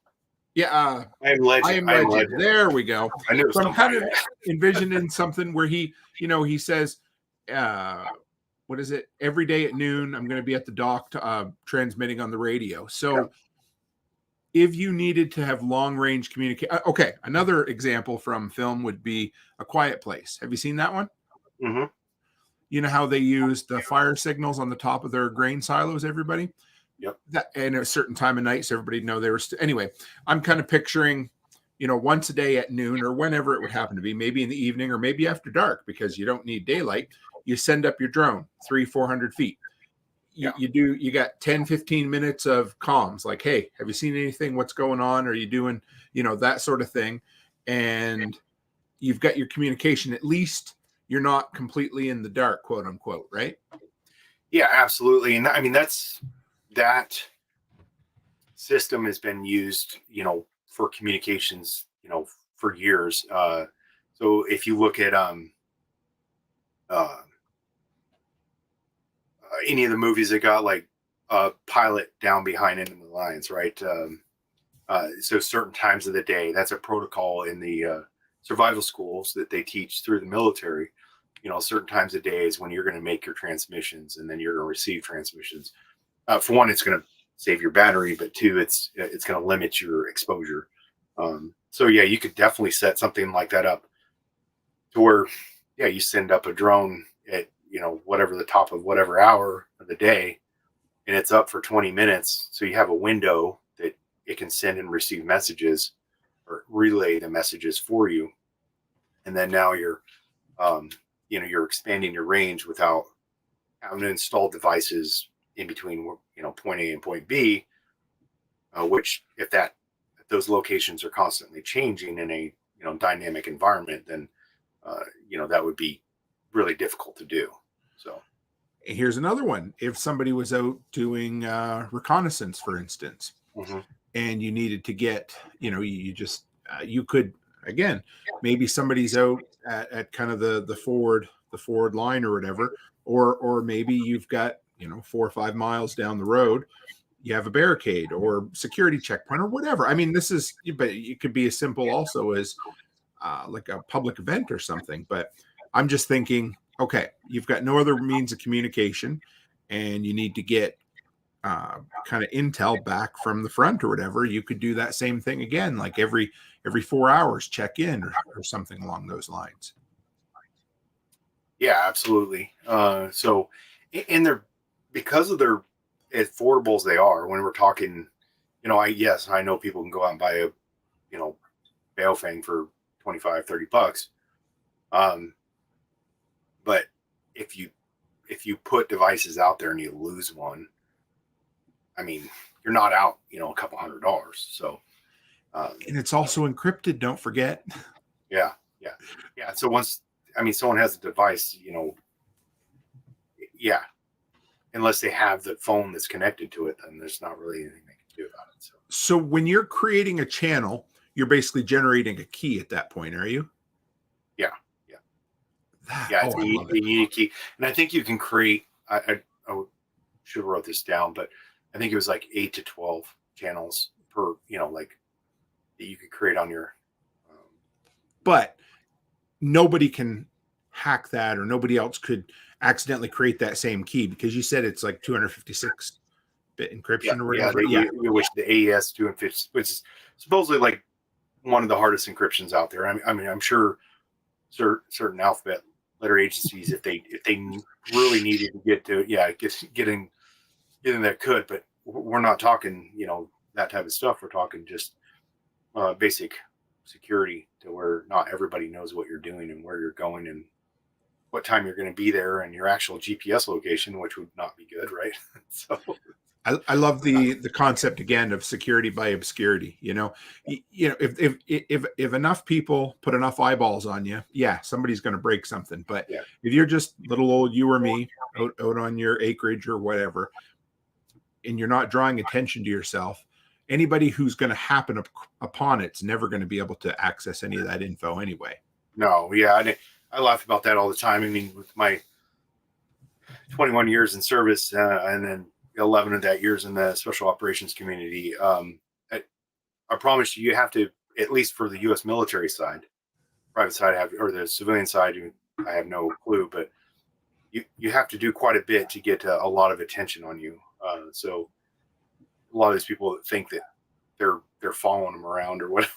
S6: Yeah.
S7: I Am Legend.
S6: I Am Legend. There we go.
S7: I knew.
S6: So I'm kind of envisioning something where he says, what is it? Every day at noon, I'm going to be at the dock transmitting on the radio. So if you needed to have long range communication, okay. Another example from film would be A Quiet Place. Have you seen that one?
S7: Mm-hmm.
S6: You know how they use the fire signals on the top of their grain silos, everybody?
S7: Yep.
S6: And at a certain time of night, so everybody know they were anyway, I'm kind of picturing, once a day at noon or whenever it would happen to be, maybe in the evening or maybe after dark, because you don't need daylight. You send up your drone 300-400 feet. You got 10-15 minutes of comms, like, hey, have you seen anything? What's going on? Are you doing, that sort of thing? And you've got your communication. At least you're not completely in the dark, quote unquote, right?
S7: Yeah, absolutely. And I mean, that system has been used, for communications, for years. So if you look at any of the movies that got like a pilot down behind enemy lines, right? So certain times of the day, that's a protocol in the survival schools that they teach through the military. Certain times of day is when you're going to make your transmissions, and then you're going to receive transmissions. For one, it's going to save your battery, but two, it's going to limit your exposure. So yeah, you could definitely set something like that up to where, you send up a drone at, whatever the top of whatever hour of the day, and it's up for 20 minutes. So you have a window that it can send and receive messages or relay the messages for you. And then now you're expanding your range without having to install devices in between, point A and point B, which if those locations are constantly changing in a, dynamic environment, then, that would be really difficult to do. So
S6: here's another one. If somebody was out doing reconnaissance, for instance,
S7: mm-hmm.
S6: and you needed to get, you could, again, maybe somebody's out at kind of the forward the forward line or whatever, or maybe you've got, 4 or 5 miles down the road, you have a barricade or security checkpoint or whatever. I mean, but it could be as simple also as like a public event or something. But I'm just thinking, okay, you've got no other means of communication and you need to get kind of intel back from the front or whatever. You could do that same thing again, like every 4 hours, check in or something along those lines.
S7: Yeah, absolutely. So, and they're, because of their affordable as they are, when we're talking, I know people can go out and buy a, Baofeng for $25-$30. But if you put devices out there and you lose one, I mean, you're not out, a couple $100. So,
S6: and it's also encrypted. Don't forget.
S7: Yeah. So someone has a device, unless they have the phone that's connected to it, then there's not really anything they can do about it.
S6: So when you're creating a channel, you're basically generating a key at that point, are you?
S7: Yeah.
S6: It's
S7: a unique key. And I think you can create, I should have wrote this down, but I think it was like 8 to 12 channels per, like that you could create on your.
S6: But nobody can hack that, or nobody else could accidentally create that same key, because you said it's like 256-bit encryption or whatever.
S7: Which the AES 256, which is supposedly like one of the hardest encryptions out there. I mean, I'm sure certain alphabet letter agencies, if they really needed to get to, getting that could, but we're not talking, that type of stuff. We're talking just basic security to where not everybody knows what you're doing and where you're going and what time you're going to be there, and your actual GPS location, which would not be good, right? So
S6: I love the concept again of security by obscurity. If enough people put enough eyeballs on you, somebody's going to break something. But if you're just little old you or me out on your acreage or whatever, and you're not drawing attention to yourself, anybody who's going to happen upon it's never going to be able to access any of that info anyway.
S7: No, I laugh about that all the time. I mean, with my 21 years in service and then 11 of that years in the special operations community, I promise you have to, at least for the U.S. military side, private side, or the civilian side, I have no clue, but you have to do quite a bit to get a lot of attention on you. So a lot of these people think that they're following them around or whatever.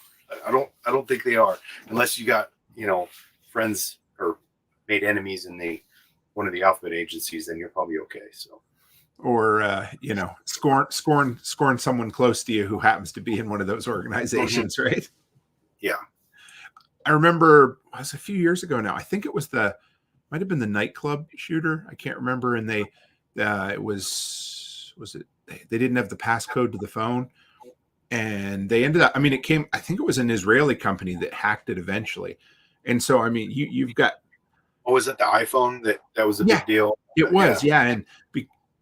S7: I don't think they are, unless you got, friends or made enemies in one of the alphabet agencies, then you're probably okay. So, or
S6: scorn someone close to you who happens to be in one of those organizations, mm-hmm. Right?
S7: Yeah. I
S6: remember it was a few years ago now. I think it was might have been the nightclub shooter. I can't remember. And they didn't have the passcode to the phone, and they ended up, I think it was an Israeli company that hacked it eventually. And so, you've got.
S7: Oh, was it the iPhone that was a big deal?
S6: It was. Yeah.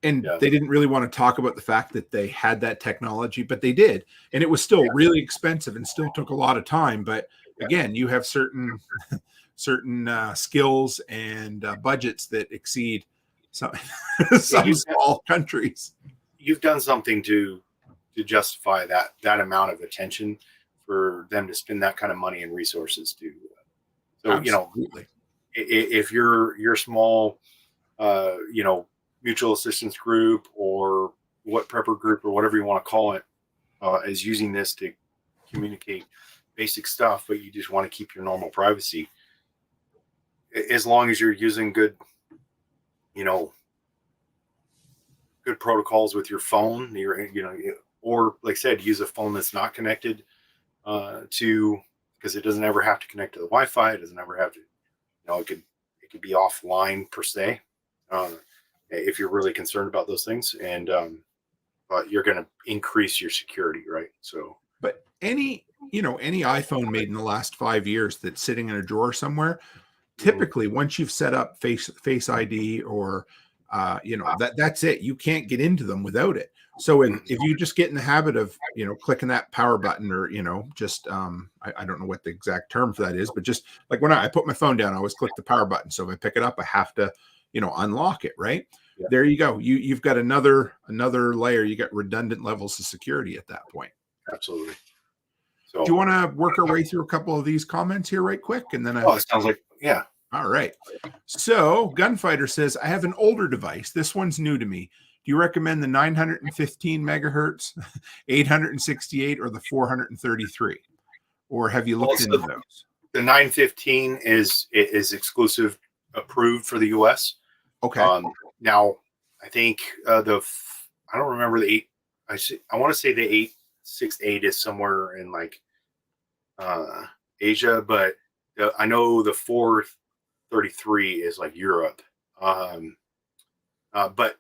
S6: And they didn't really want to talk about the fact that they had that technology, but they did. And it was still really expensive and still took a lot of time. But again, you have certain skills and budgets that exceed some small countries.
S7: You've done something to justify that amount of attention for them to spend that kind of money and resources to. So,
S6: absolutely.
S7: If your small, mutual assistance group or prepper group or whatever you want to call it, is using this to communicate basic stuff, but you just want to keep your normal privacy, as long as you're using good protocols with your phone, or like I said, use a phone that's not connected because it doesn't ever have to connect to the Wi-Fi. It doesn't ever have to, it could be offline per se, if you're really concerned about those things, and but you're going to increase your security, right? So,
S6: but any iPhone made in the last 5 years that's sitting in a drawer somewhere, typically once you've set up Face ID or that's it. You can't get into them without it. So if you just get in the habit of, clicking that power button, or, just, I don't know what the exact term for that is, but just like when I put my phone down, I always click the power button. So if I pick it up, I have to, unlock it, right? Yeah. There you go. You've got another layer. You got redundant levels of security at that point.
S7: Absolutely. So
S6: do you want to work our way through a couple of these comments here right quick? And then
S7: it sounds like, yeah.
S6: All right. So Gunfighter says, I have an older device. This one's new to me. Do you recommend the 915 megahertz, 868, or the 433? Or have you looked into those?
S7: The 915 is exclusive approved for the U.S.
S6: Okay.
S7: Now, I think I don't remember the 8. I want to say the 868 is somewhere in like Asia, but I know the 433 is like Europe. But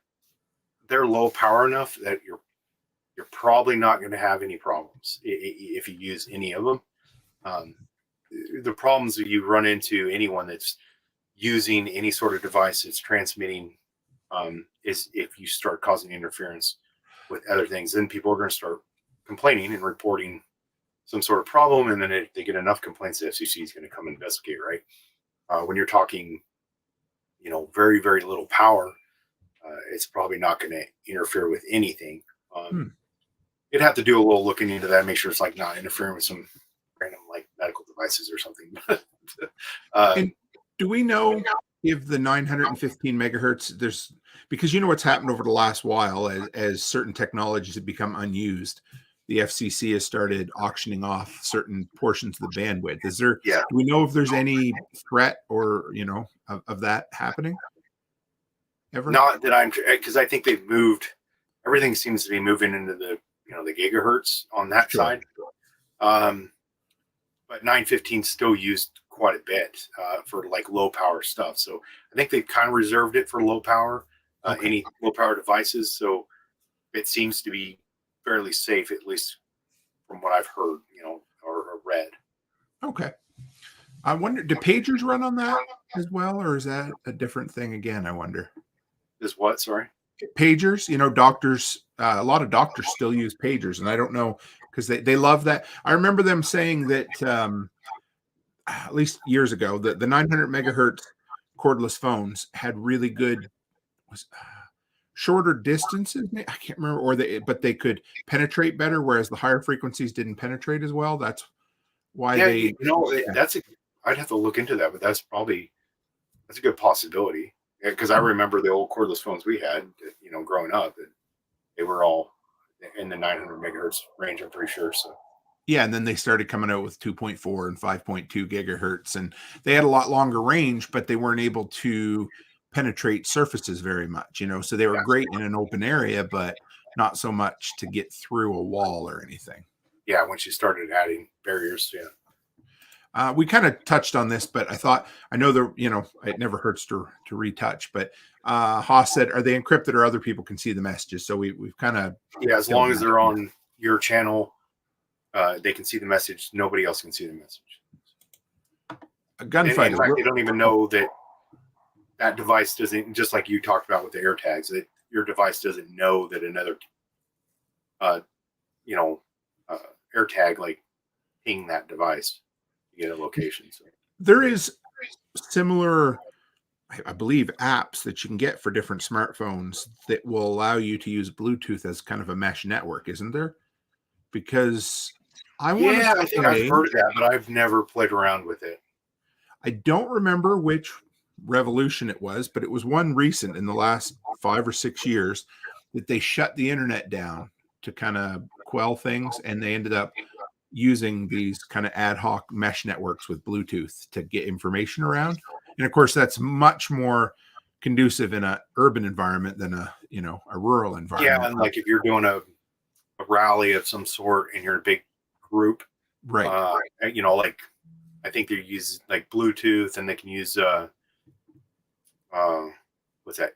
S7: they're low power enough that you're probably not going to have any problems if you use any of them. The problems that you run into, anyone that's using any sort of device that's transmitting, is if you start causing interference with other things, then people are going to start complaining and reporting some sort of problem. And then if they get enough complaints, the FCC is going to come investigate, right? When you're talking, very, very little power, it's probably not going to interfere with anything. You'd have to do a little looking into that, make sure it's like not interfering with some random like medical devices or something.
S6: And do we know if the 915 megahertz, because what's happened over the last while as certain technologies have become unused, the FCC has started auctioning off certain portions of the bandwidth. Do we know if there's any threat or, of that happening? Ever? Not
S7: that because I think they've moved. Everything seems to be moving into the the gigahertz on that side. But 915 still used quite a bit for like low power stuff. So I think they've kind of reserved it for low power, any low power devices. So it seems to be fairly safe, at least from what I've heard, or read. Okay.
S6: I wonder, do pagers run on that as well, or is that a different thing again? I wonder.
S7: Is what? Sorry.
S6: Pagers, doctors, a lot of doctors still use pagers, and I don't know because they love that. I remember them saying that at least years ago that the 900 megahertz cordless phones had really good shorter distances. I can't remember, but they could penetrate better, whereas the higher frequencies didn't penetrate as well. That's why
S7: I'd have to look into that, but that's a good possibility. Because I remember the old cordless phones we had, growing up, they were all in the 900 megahertz range, I'm pretty sure. So,
S6: yeah, and then they started coming out with 2.4 and 5.2 gigahertz, and they had a lot longer range, but they weren't able to penetrate surfaces very much, So they were great in an open area, but not so much to get through a wall or anything.
S7: Yeah, once you started adding barriers, yeah.
S6: We kind of touched on this, but I know it never hurts to retouch. But Haas said, "Are they encrypted or other people can see the messages?" So we've kind of
S7: as long as they're on your channel, they can see the message. Nobody else can see the message.
S6: A gunfighter.
S7: In fact, they don't even know that device doesn't. Just like you talked about with the AirTags, that your device doesn't know that another, AirTag like ping that device. Get a location. So
S6: there is similar, I believe, apps that you can get for different smartphones that will allow you to use Bluetooth as kind of a mesh network, isn't there? Because I
S7: think I've heard of that, but I've never played around with it.
S6: I don't remember which revolution it was, but it was one recent in the last 5 or 6 years that they shut the internet down to kind of quell things, and they ended up using these kind of ad hoc mesh networks with Bluetooth to get information around. And of course, that's much more conducive in an urban environment than a rural environment.
S7: Yeah, and like if you're doing a rally of some sort and you're in a big group,
S6: right?
S7: Like I think they use like Bluetooth, and they can use what's that?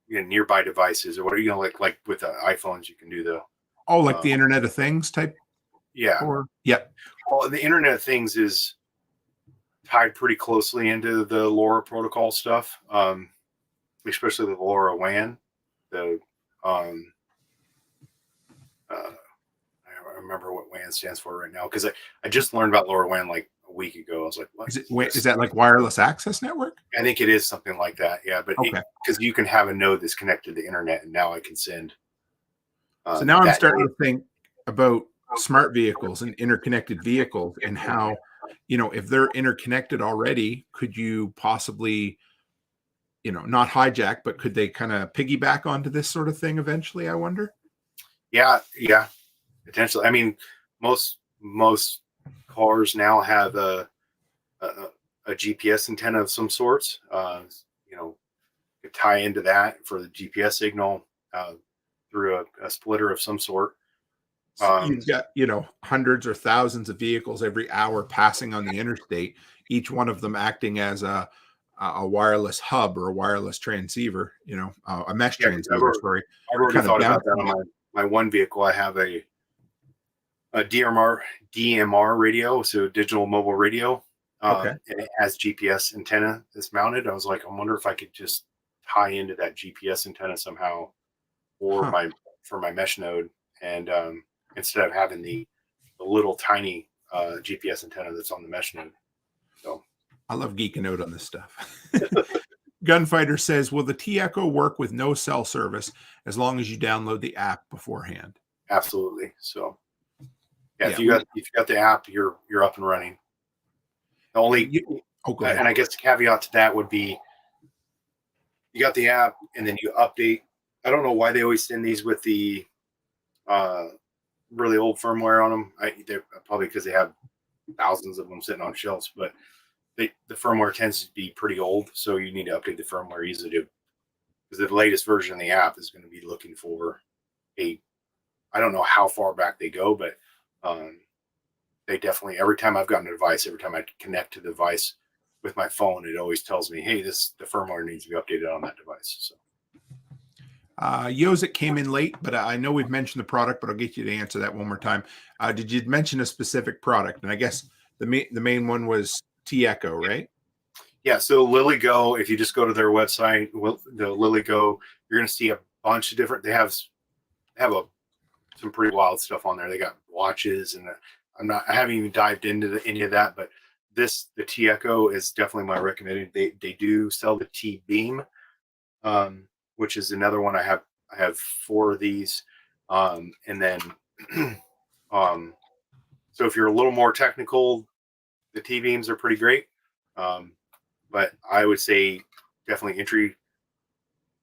S7: Nearby devices or what like with the iPhones, you can do the
S6: the Internet of Things type.
S7: Yeah. Well, the Internet of Things is tied pretty closely into the LoRa protocol stuff. especially the LoRaWAN. The I remember what WAN stands for right now because I just learned about LoRaWAN like a week ago. I was like, what
S6: Is that like wireless access network?
S7: I think it is something like that. Yeah, but
S6: Okay.
S7: Because you can have a node that's connected to the internet, and now I can send.
S6: So now I'm starting to think about smart vehicles and interconnected vehicles and how, if they're interconnected already, could you possibly, not hijack, but could they kind of piggyback onto this sort of thing eventually, I wonder?
S7: Yeah, potentially. I mean, most cars now have a GPS antenna of some sorts. Could tie into that for the GPS signal through a splitter of some sort.
S6: So you've got, hundreds or thousands of vehicles every hour passing on the interstate, each one of them acting as a wireless hub or a wireless transceiver, a mesh transceiver. Sorry,
S7: I've already thought about that on my one vehicle. I have a DMR radio, so digital mobile radio.
S6: Okay.
S7: And it has GPS antenna that's mounted. I was like, I wonder if I could just tie into that GPS antenna somehow for my mesh node, and instead of having the little tiny GPS antenna that's on the mesh node. So
S6: I love geeking out on this stuff. Gunfighter says, will the T-Echo work with no cell service as long as you download the app beforehand?
S7: Absolutely. So if you got the app, you're up and running. The only and I guess the caveat to that would be you got the app and then you update. I don't know why they always send these with the really old firmware on them. They're probably because they have thousands of them sitting on shelves, but the firmware tends to be pretty old, so you need to update the firmware easily because the latest version of the app is going to be looking for I don't know how far back they go, but they definitely, every time I've gotten a device, every time I connect to the device with my phone, it always tells me, hey, the firmware needs to be updated on that device. So.
S6: Yozik came in late, but I know we've mentioned the product, but I'll get you to answer that one more time. Did you mention a specific product? And I guess the main one was T-Echo, right?
S7: Yeah. So LilyGo, if you just go to their website, the LilyGo, you're going to see a bunch of different. They have some pretty wild stuff on there. They got watches, and I haven't even dived into any of that, but the T-Echo is definitely my recommended. They do sell the T-Beam, which is another one. I have 4 of these, and then so if you're a little more technical, the T-Beams are pretty great, but I would say definitely entry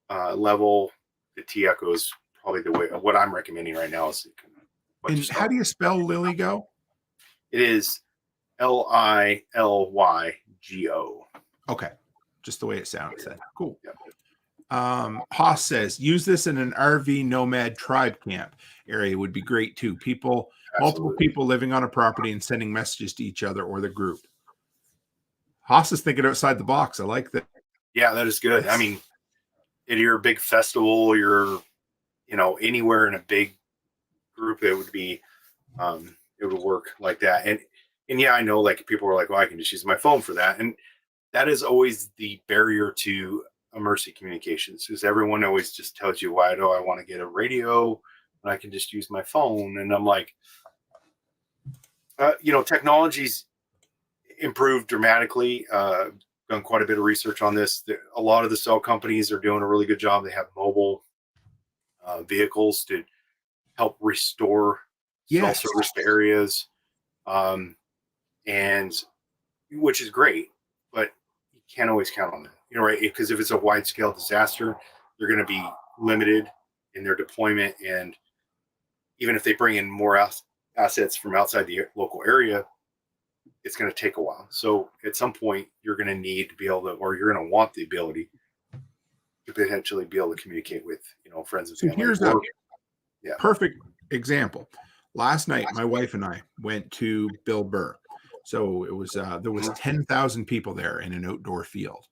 S7: level, the T-Echo is probably the way. What I'm recommending right now is.
S6: And how do you spell LilyGo?
S7: It is LILYGO.
S6: Okay, just the way it sounds.
S7: Yeah.
S6: Then cool.
S7: Yep.
S6: Haas says, use this in an RV nomad tribe camp area would be great too. Multiple people living on a property and sending messages to each other or the group. Haas is thinking outside the box. I like that.
S7: Yeah, that is good. I mean, if you're a big festival, you're, anywhere in a big group, it would be, it would work like that. And yeah, I know like people are like, well, I can just use my phone for that. And that is always the barrier to emergency communications, because everyone always just tells you, why do I want to get a radio when I can just use my phone? And I'm like, technology's improved dramatically. Done quite a bit of research on this. A lot of the cell companies are doing a really good job. They have mobile vehicles to help restore cell service to areas, and which is great, but you can't always count on that, right? Because if it's a wide scale disaster, they're going to be limited in their deployment, and even if they bring in more assets from outside the local area, it's going to take a while. So at some point, you're going to need to be able to, or you're going to want the ability to potentially be able to communicate with, friends and family.
S6: Here's a perfect example. Last night, my wife and I went to Bill Burr. So it was there was 10,000 people there in an outdoor field.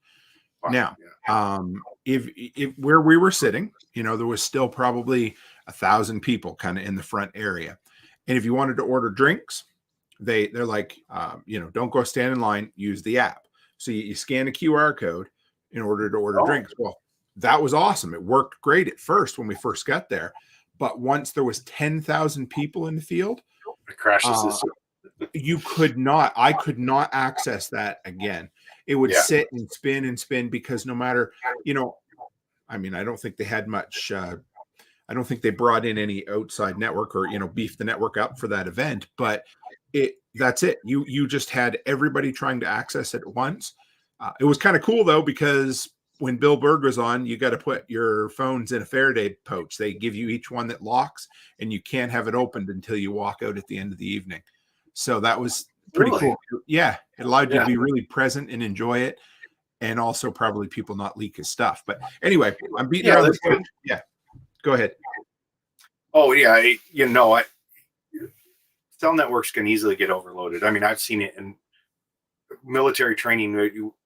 S6: Wow. Now, if where we were sitting, there was still probably 1,000 people kind of in the front area. And if you wanted to order drinks, they're like, don't go stand in line, use the app. So you scan a QR code in order to order drinks. Well, that was awesome. It worked great at first when we first got there, but once there was 10,000 people in the field,
S7: It crashes the system.
S6: I could not access that again. It would sit and spin because no matter, I mean, I don't think they had much, I don't think they brought in any outside network or, beefed the network up for that event, but that's it. You just had everybody trying to access it at once. It was kind of cool though, because when Bill Berg was on, you got to put your phones in a Faraday pouch. They give you each one that locks, and you can't have it opened until you walk out at the end of the evening. So that was pretty cool. Yeah. It allowed you to be really present and enjoy it. And also probably people not leak his stuff. But anyway, I'm beating around the bush. Yeah. Go ahead.
S7: Oh yeah. Cell networks can easily get overloaded. I mean, I've seen it in military training.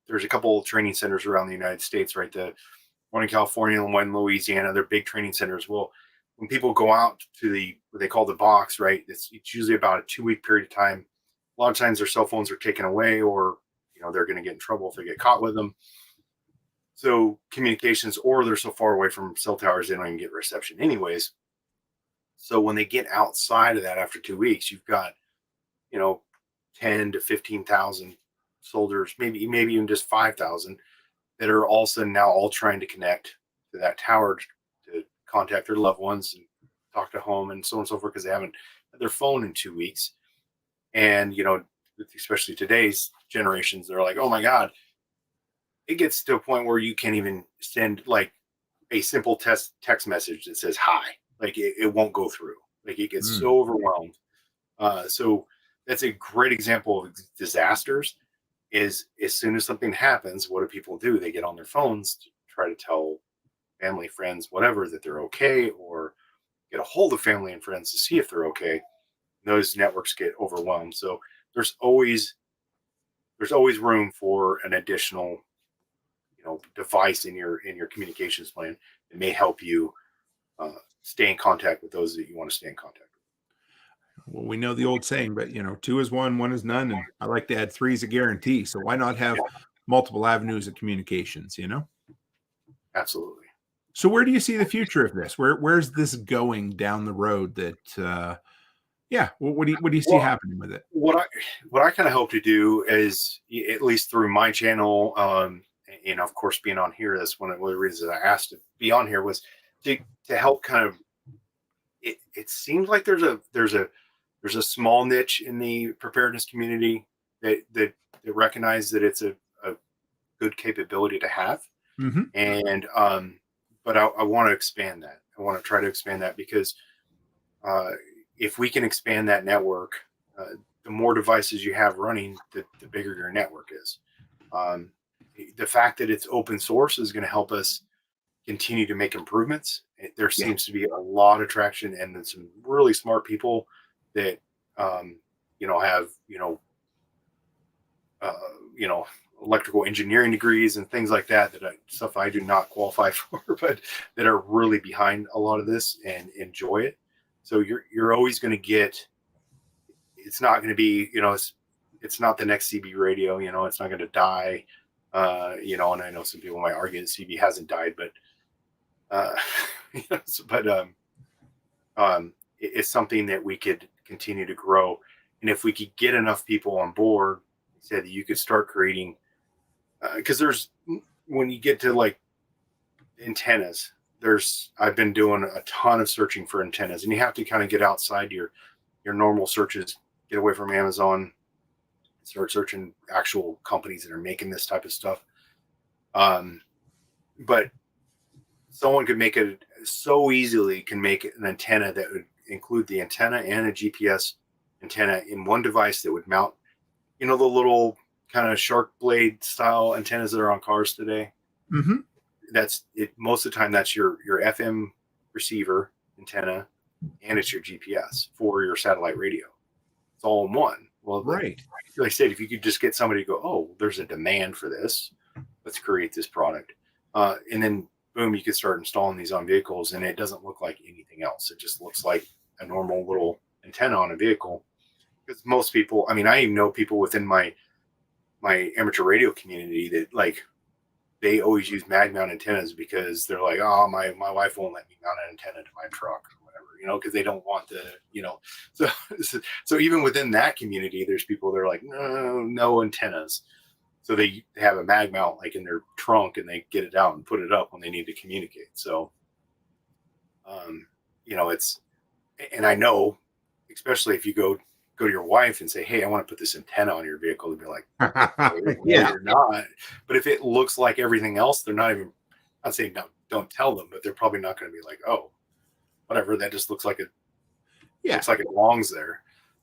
S7: There's a couple of training centers around the United States, right? The one in California and one in Louisiana. They're big training centers. Well, when people go out to what they call the box, right? It's usually about a 2-week period of time. A lot of times their cell phones are taken away, or they're going to get in trouble if they get caught with them. So communications, or they're so far away from cell towers they don't even get reception anyways. So when they get outside of that after 2 weeks, you've got 10 to 15,000 soldiers, maybe even just 5,000, that are all of a sudden now all trying to connect to that tower to contact their loved ones and talk to home and so on and so forth, because they haven't had their phone in 2 weeks. And especially today's generations, they're like, oh my God, it gets to a point where you can't even send like a simple text message that says hi. Like it won't go through. Like it gets so overwhelmed. So that's a great example of disasters. Is as soon as something happens, what do people do? They get on their phones to try to tell family, friends, whatever, that they're okay, or get a hold of family and friends to see if they're okay. Those networks get overwhelmed. So there's always room for an additional device in your communications plan that may help you stay in contact with those that you want to stay in contact with.
S6: Well, we know the old saying, but 2 is 1, 1 is none, and I like to add 3 is a guarantee. So why not have multiple avenues of communications?
S7: Absolutely.
S6: So where do you see the future of this? Where's this going down the road? That what do you see happening with it?
S7: What I kind of hope to do is, at least through my channel, of course being on here, that's one of the reasons I asked to be on here, was to help kind of. It seems like there's a small niche in the preparedness community that recognize that it's a good capability to have, and but I want to expand that. I want to try to expand that, because if we can expand that network, the more devices you have running, the bigger your network is. The fact that it's open source is going to help us continue to make improvements. There seems to be a lot of traction, and some really smart people that have electrical engineering degrees and things like that, stuff I do not qualify for, but that are really behind a lot of this and enjoy it. So you're always going to get. It's not going to be it's not the next CB radio. It's not going to die. And I know some people might argue that CB hasn't died, but it's something that we could continue to grow. And if we could get enough people on board, said that you could start creating, because when you get to like antennas, I've been doing a ton of searching for antennas, and you have to kind of get outside your normal searches, get away from Amazon, start searching actual companies that are making this type of stuff. But someone could make it so easily, can make an antenna that would include the antenna and a GPS antenna in one device that would mount, the little kind of shark blade style antennas that are on cars today.
S6: Mm-hmm.
S7: That's it. Most of the time, that's your FM receiver antenna, and it's your GPS for your satellite radio. It's all in one. Well,
S6: right.
S7: Like I said, if you could just get somebody to go, oh, there's a demand for this, let's create this product. And then boom, you could start installing these on vehicles, and it doesn't look like anything else. It just looks like a normal little antenna on a vehicle. Because most people, I even know people within my amateur radio community that, like, they always use mag mount antennas because they're like, oh, my wife won't let me mount an antenna to my truck or whatever, because they don't want to, so even within that community, there's people that are like, no antennas. So they have a mag mount like in their trunk and they get it out and put it up when they need to communicate. So, and I know, especially if you go to your wife and say, hey, I want to put this antenna on your vehicle, they'd be like,
S6: Yeah,
S7: you're not. But if it looks like everything else, they're not even, I'm saying no, don't tell them, but they're probably not going to be like, oh, whatever, that just looks like looks like it belongs there.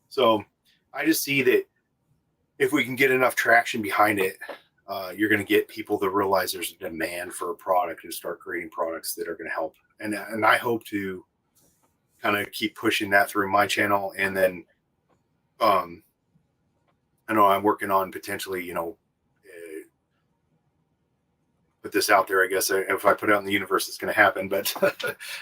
S7: So I just see that if we can get enough traction behind it, you're going to get people to realize there's a demand for a product and start creating products that are going to help. And I hope to kind of keep pushing that through my channel. And then I know I'm working on potentially, put this out there. I guess if I put it out in the universe, it's going to happen. But,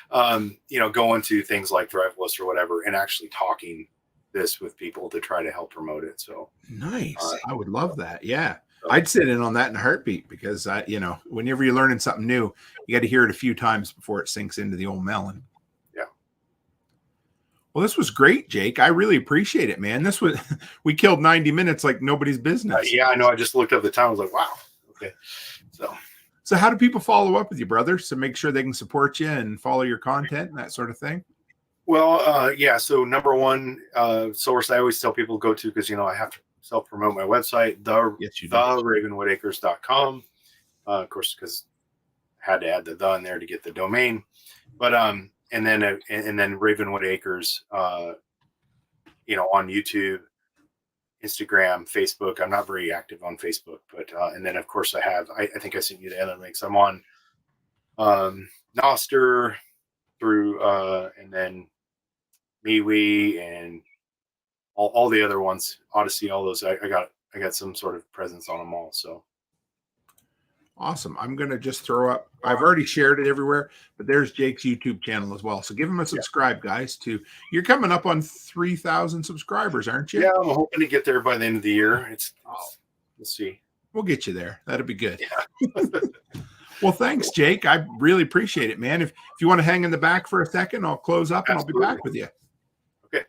S7: going to things like Thrivelist or whatever and actually talking this with people to try to help promote it. So
S6: nice. I would love that. Yeah. I'd sit in on that in a heartbeat because whenever you're learning something new, you got to hear it a few times before it sinks into the old melon.
S7: Yeah.
S6: Well, this was great, Jake. I really appreciate it, man. We killed 90 minutes like nobody's business.
S7: Yeah, I know. I just looked up the time. I was like, wow. Okay.
S6: So how do people follow up with you, brother? So make sure they can support you and follow your content and that sort of thing.
S7: Well, yeah. So number one source I always tell people to go to, because, I have to self-promote my website, Ravenwoodacres.com. Of course, because I had to add the in there to get the domain. But and then Ravenwood Acres, on YouTube, Instagram, Facebook. I'm not very active on Facebook, but and then of course I think I sent you the other links. I'm on NOSTR through and then MeWe and all the other ones, Odyssey, all those. I got some sort of presence on them all. So
S6: awesome. I'm going to just throw up, I've already shared it everywhere, but there's Jake's YouTube channel as well. So give him a subscribe, guys. You're coming up on 3,000 subscribers, aren't you?
S7: Yeah, I'm hoping to get there by the end of the year. We'll see.
S6: We'll get you there. That'll be good.
S7: Yeah.
S6: Well, thanks, Jake. I really appreciate it, man. If you want to hang in the back for a second, I'll close up and Absolutely. I'll be back with you.
S7: Okay.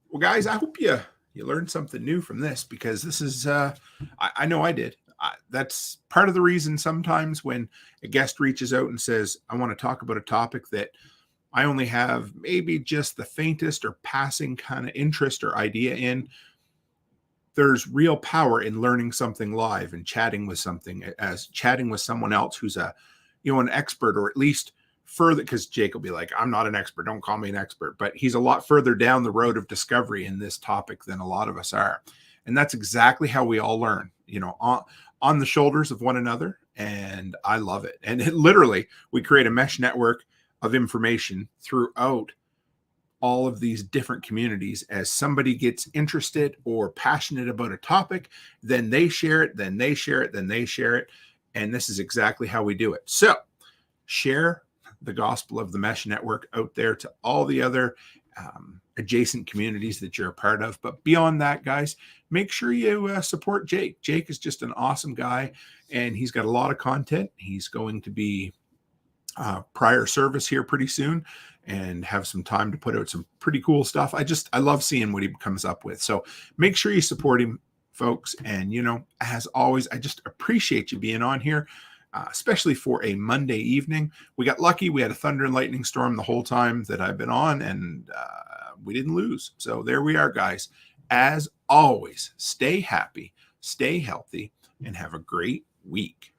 S6: Well, guys, I hope you learned something new from this, because this is, I know I did. That's part of the reason sometimes when a guest reaches out and says, I want to talk about a topic that I only have maybe just the faintest or passing kind of interest or idea in, there's real power in learning something live and chatting with someone else who's an expert, or at least further, because Jake will be like, I'm not an expert, don't call me an expert, but he's a lot further down the road of discovery in this topic than a lot of us are. And that's exactly how we all learn, on the shoulders of one another. And I love it. And literally, we create a mesh network of information throughout all of these different communities. As somebody gets interested or passionate about a topic, then they share it, then they share it, then they share it. And this is exactly how we do it. So share the gospel of the mesh network out there to all the other adjacent communities that you're a part of. But beyond that, guys, make sure you support Jake. Jake is just an awesome guy, and he's got a lot of content. He's going to be prior service here pretty soon and have some time to put out some pretty cool stuff. I love seeing what he comes up with. So make sure you support him, folks. And, as always, I just appreciate you being on here. Especially for a Monday evening. We got lucky. We had a thunder and lightning storm the whole time that I've been on, and we didn't lose. So there we are, guys. As always, stay happy, stay healthy, and have a great week.